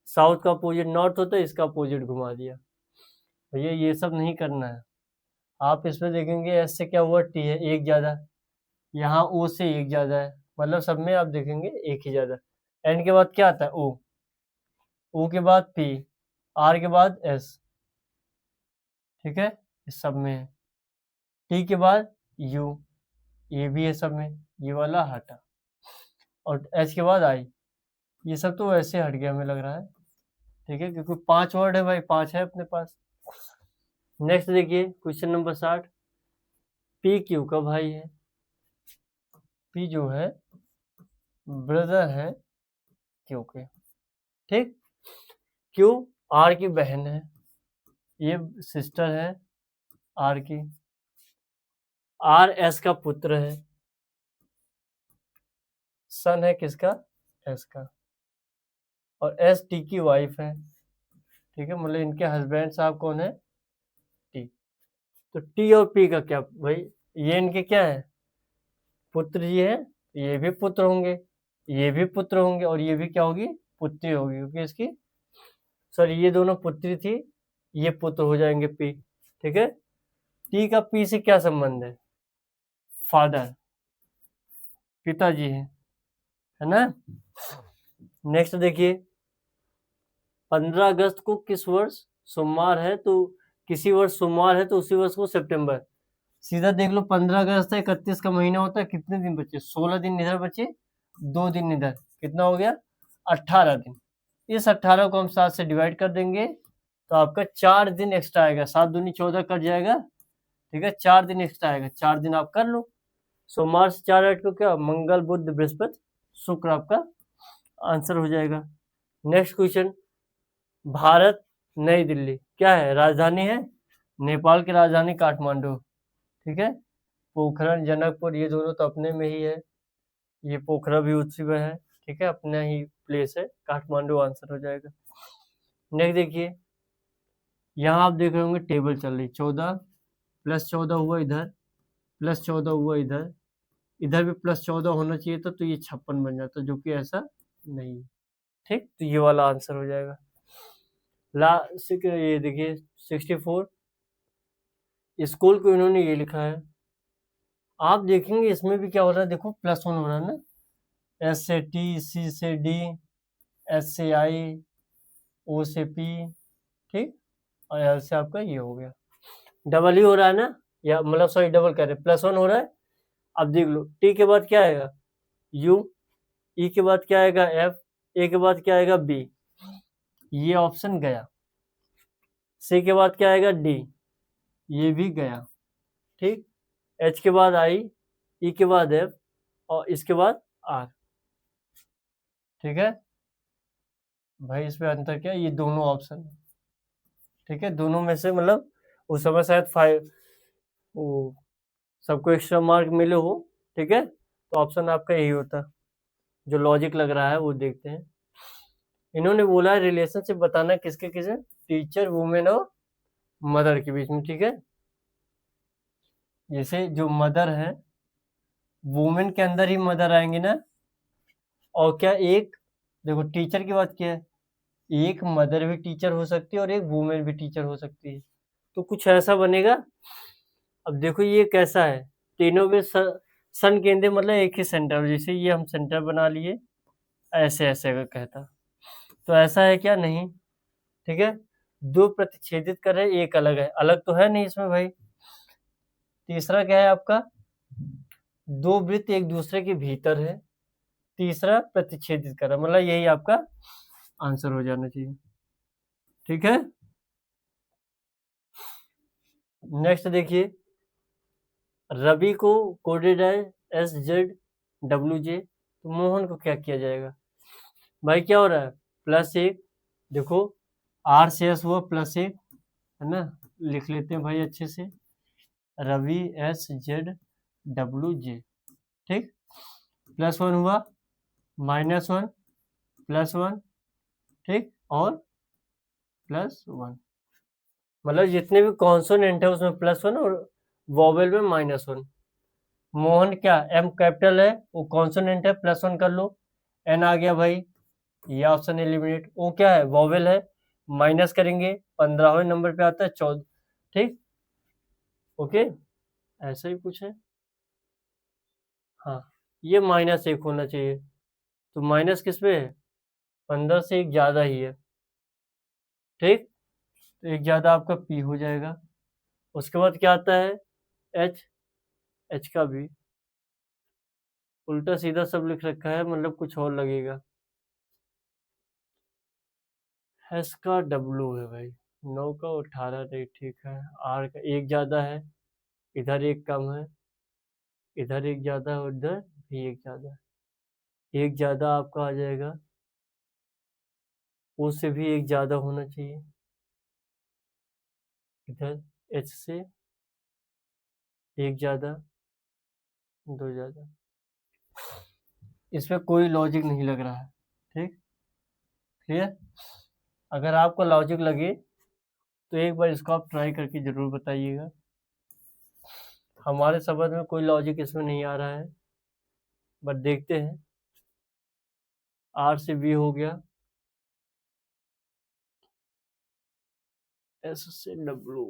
साउथ का अपोजिट नॉर्थ होता है, इसका अपोजिट घुमा दिया, भैया ये सब नहीं करना है। आप इसमें देखेंगे एस से क्या हुआ, टी है एक ज्यादा, यहाँ ओ से एक ज्यादा है, मतलब सब में आप देखेंगे एक ही ज्यादा। एन के बाद क्या आता है ओ, ओ के बाद पी, आर के बाद एस, ठीक है, इस सब में है। टी के बाद यू, ये भी है सब में, ये वाला हटा, और एच के बाद आई। ये सब तो वैसे हट गया हमें लग रहा है, ठीक है, क्योंकि 5 वर्ड है भाई, 5 है अपने पास। नेक्स्ट देखिए क्वेश्चन नंबर 60, पी क्यू का भाई है, पी जो है ब्रदर है क्यू के, ठीक। क्यू आर की बहन है, ये सिस्टर है आर की। आर एस का पुत्र है, सन है किसका, एस का। और एस टी की वाइफ है, ठीक है, मतलब इनके हस्बैंड साहब कौन है, टी। तो टी और पी का क्या भाई, ये इनके क्या है, पुत्र जी है, ये भी पुत्र होंगे, ये भी पुत्र होंगे, और ये भी क्या होगी, पुत्री होगी, क्योंकि इसकी, सॉरी, ये दोनों पुत्री थी, ये पुत्र हो जाएंगे पी, ठीक है। टी का पी से क्या संबंध है, फादर, पिताजी है ना। नेक्स्ट देखिए, 15 अगस्त को किस वर्ष सोमवार है, तो किसी वर्ष सोमवार है तो उसी वर्ष को सितंबर। सीधा देख लो, 15 अगस्त है, 31 का महीना होता है, कितने दिन बचे, 16 दिन इधर बचे, 2 दिन इधर, कितना हो गया, 18 दिन। इस 18 को हम 7 से डिवाइड कर देंगे तो आपका 4 दिन एक्स्ट्रा आएगा, 7 दूनी 14 कट जाएगा, ठीक है, 4 दिन एक्स्ट्रा आएगा, 4 दिन आप कर लो। सोमवार से 4 हट को क्या, मंगल बुध बृहस्पति शुक्र, आपका आंसर हो जाएगा। नेक्स्ट क्वेश्चन, भारत नई दिल्ली क्या है, राजधानी है, नेपाल की राजधानी काठमांडू, ठीक है। पोखरण जनकपुर ये दोनों तो अपने में ही है, ये पोखरा भी उसी में है, ठीक है, अपना ही प्लेस है, काठमांडू आंसर हो जाएगा। नेक्स्ट देखिए, यहाँ आप देख रहे होंगे टेबल चल रही, 14 प्लस 14 हुआ इधर, प्लस 14 हुआ इधर, इधर भी प्लस 14 होना चाहिए था, तो ये 56 बन जाता, जो कि ऐसा नहीं है, ठीक, तो ये वाला आंसर हो जाएगा। ये देखिए 64, स्कूल को इन्होंने ये लिखा है, आप देखेंगे इसमें भी क्या हो रहा है, देखो +1 हो रहा है ना, एस से टी, सी से डी, एस से आई, ओ से पी, ठीक, और एल से आपका ये हो गया, डबल ही हो रहा है ना, या मतलब सॉरी डबल कर रहे, +1 हो रहा है। अब देख लो, टी के बाद क्या आएगा, यू, ई के बाद क्या आएगा, एफ, ए के बाद क्या आएगा, बी, ये ऑप्शन गया। सी के बाद क्या आएगा, डी, ये भी गया, ठीक। एच के बाद आई, ई के बाद एफ, और इसके बाद आर, ठीक है भाई। इसमें अंतर क्या है, ये दोनों ऑप्शन, ठीक है, दोनों में से मतलब उस समय शायद 5 वो सबको एक्स्ट्रा मार्क मिले हो, ठीक है, तो ऑप्शन आपका यही होता, जो लॉजिक लग रहा है वो देखते हैं। इन्होंने बोला है रिलेशनशिप बताना किसके किसे, टीचर, वुमेन और मदर के बीच में, ठीक है। जैसे जो मदर है, वुमेन के अंदर ही मदर आएंगे ना, और क्या एक, देखो टीचर की बात क्या है, एक मदर भी टीचर हो सकती है और एक वुमेन भी टीचर हो सकती है, तो कुछ ऐसा बनेगा। अब देखो ये कैसा है, तीनों में सन केंद्र मतलब एक ही सेंटर, जैसे ये हम सेंटर बना लिए, ऐसे ऐसे अगर कहता, तो ऐसा है क्या, नहीं, ठीक है। दो प्रतिच्छेदित कर रहे, एक अलग है, अलग तो है नहीं इसमें भाई। तीसरा क्या है आपका, दो वृत्त एक दूसरे के भीतर है, तीसरा प्रतिच्छेदित कर रहा, मतलब यही आपका आंसर हो जाना चाहिए, ठीक है। नेक्स्ट देखिए, रवि को कोडेड है SZWJ, तो मोहन को क्या किया जाएगा भाई, क्या हो रहा है, +1, देखो R से S हुआ +1, है ना, लिख लेते हैं भाई अच्छे से, रवि SZWJ, ठीक, +1 हुआ, -1, +1, ठीक, और +1, मतलब जितने भी कॉन्सोनेंट है उसमें +1 और वॉवेल में -1। मोहन क्या, M कैपिटल है, वो कॉन्सोनेंट है, +1 कर लो, N आ गया भाई, ये ऑप्शन एलिमिनेट। ओ क्या है, वॉवेल है, माइनस करेंगे, 15वें नंबर पे आता है 14, ठीक, ओके, ऐसा ही कुछ है, हाँ, ये -1 होना चाहिए, तो माइनस किस पे है, 15 से 1 ज्यादा ही है, ठीक, तो एक ज़्यादा आपका पी हो जाएगा। उसके बाद क्या आता है, एच, एच का भी उल्टा सीधा सब लिख रखा है, मतलब कुछ और लगेगा। एस का डब्लू है भाई, 9 का 18 नहीं, ठीक है। आर का एक ज़्यादा है, इधर एक कम है, इधर एक ज़्यादा है, उधर भी एक ज़्यादा है। एक ज़्यादा आपका आ जाएगा, ओ से भी एक ज़्यादा होना चाहिए, इधर एच से एक ज़्यादा, दो ज़्यादा। इसमें कोई लॉजिक नहीं लग रहा है, ठीक, क्लियर। अगर आपको लॉजिक लगे तो एक बार इसको आप ट्राई करके ज़रूर बताइएगा। हमारे समझ में कोई लॉजिक इसमें नहीं आ रहा है, बट देखते हैं। आर से बी हो गया, एस से डब्लू,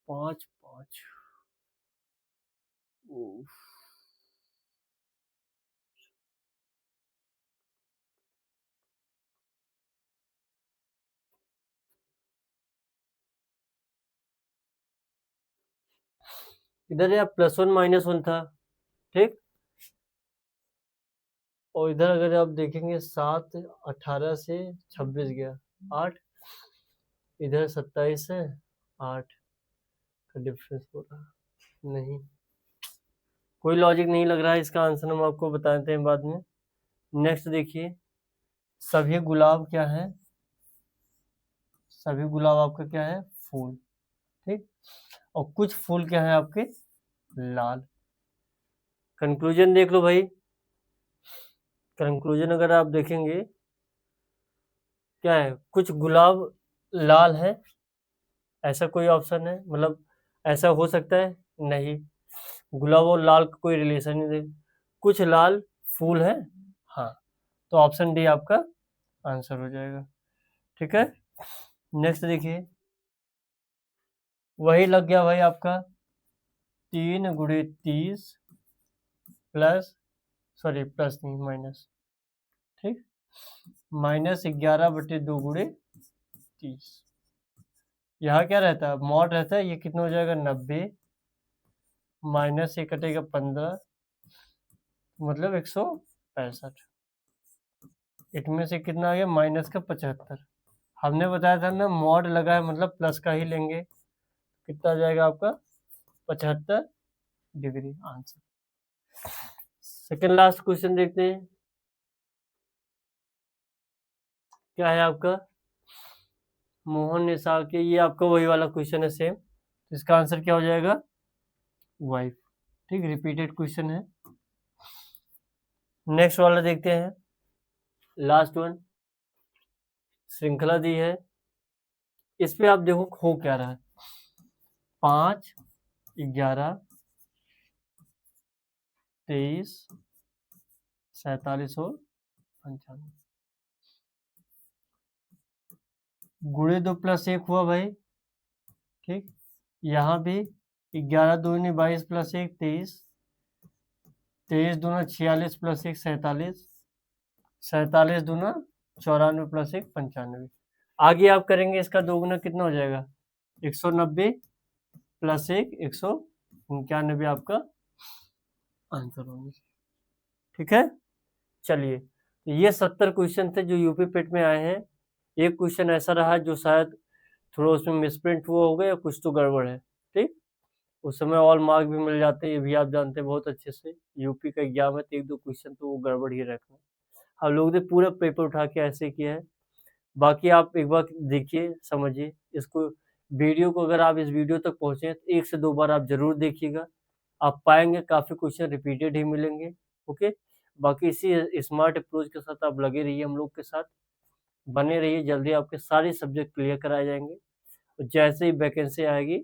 5 5, इधर यार +1 -1 था, ठीक। और इधर अगर आप देखेंगे 7 18 से 26 गया, 8, इधर 27 है, 8 का डिफरेंस हो रहा है। नहीं, कोई लॉजिक नहीं लग रहा है। इसका आंसर हम आपको बताते हैं बाद में। नेक्स्ट देखिए, सभी गुलाब क्या है, सभी गुलाब आपका क्या है, फूल, ठीक। और कुछ फूल क्या है आपके, लाल। कंक्लूजन देख लो भाई, कंक्लूजन अगर आप देखेंगे क्या है, कुछ गुलाब लाल है, ऐसा कोई ऑप्शन है, मतलब ऐसा हो सकता है, नहीं। गुलाब और लाल का कोई रिलेशन नहीं है। कुछ लाल फूल है, हाँ, तो ऑप्शन डी आपका आंसर हो जाएगा, ठीक है। नेक्स्ट देखिए, वही लग गया भाई आपका 3 गुणे 30 प्लस, सॉरी प्लस नहीं माइनस, ठीक, -11/2 गुणे 30। यहाँ क्या रहता है, मॉड रहता है, ये कितना हो जाएगा 90, माइनस ये कटेगा 15, मतलब 165। इसमें से कितना आ गया, माइनस का 75। हमने बताया था ना मॉड लगा है मतलब प्लस का ही लेंगे, कितना आ जाएगा आपका 75 degree answer. Second last question देखते हैं, क्या है आपका, मोहन निसार के, ये आपका वही वाला क्वेश्चन है सेम, तो इसका आंसर क्या हो जाएगा, वाइफ, ठीक, रिपीटेड क्वेश्चन है। नेक्स्ट वाला देखते हैं, लास्ट वन, श्रृंखला दी है, इस पे आप देखो हो क्या रहा है, 5 11 23 47 और 95, गुणे 2 + 1 हुआ भाई, ठीक। यहाँ भी 11 दूनी 22 + 1 23, 23 दूना 46 + 1 47, 47 दूना 94 + 1 95। आगे आप करेंगे इसका दोगुना कितना हो जाएगा, 190 + 1 199 आपका आंसर होगा, ठीक है। चलिए, तो ये 70 क्वेश्चन थे जो यूपी पेट में आए हैं। एक क्वेश्चन ऐसा रहा जो शायद थोड़ा उसमें मिसप्रिंट हुआ होगा या कुछ तो गड़बड़ है, ठीक। उस समय ऑल मार्क भी मिल जाते हैं, ये भी आप जानते हैं बहुत अच्छे से। यूपी का एग्जाम है तो 1-2 क्वेश्चन तो वो गड़बड़ ही रहते हैं। हम लोग ने पूरा पेपर उठा के ऐसे किया है। बाकी आप एक बार देखिए, समझिए इसको, वीडियो को अगर आप इस वीडियो तक पहुँचे तो 1 से 2 बार आप ज़रूर देखिएगा। आप पाएँगे काफ़ी क्वेश्चन रिपीटेड ही मिलेंगे, ओके। बाकी इसी स्मार्ट अप्रोच के साथ आप लगे रहिए, हम लोग के साथ बने रहिए, जल्दी आपके सारे सब्जेक्ट क्लियर कराए जाएँगे। और जैसे ही वैकेंसी आएगी,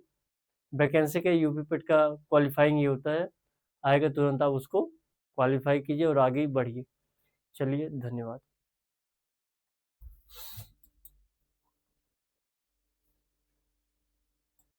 वैकेंसी का यूपी पेट का क्वालिफाइंग ये होता है, आएगा तुरंत आप उसको क्वालिफाई कीजिए और आगे बढ़िए। चलिए, धन्यवाद।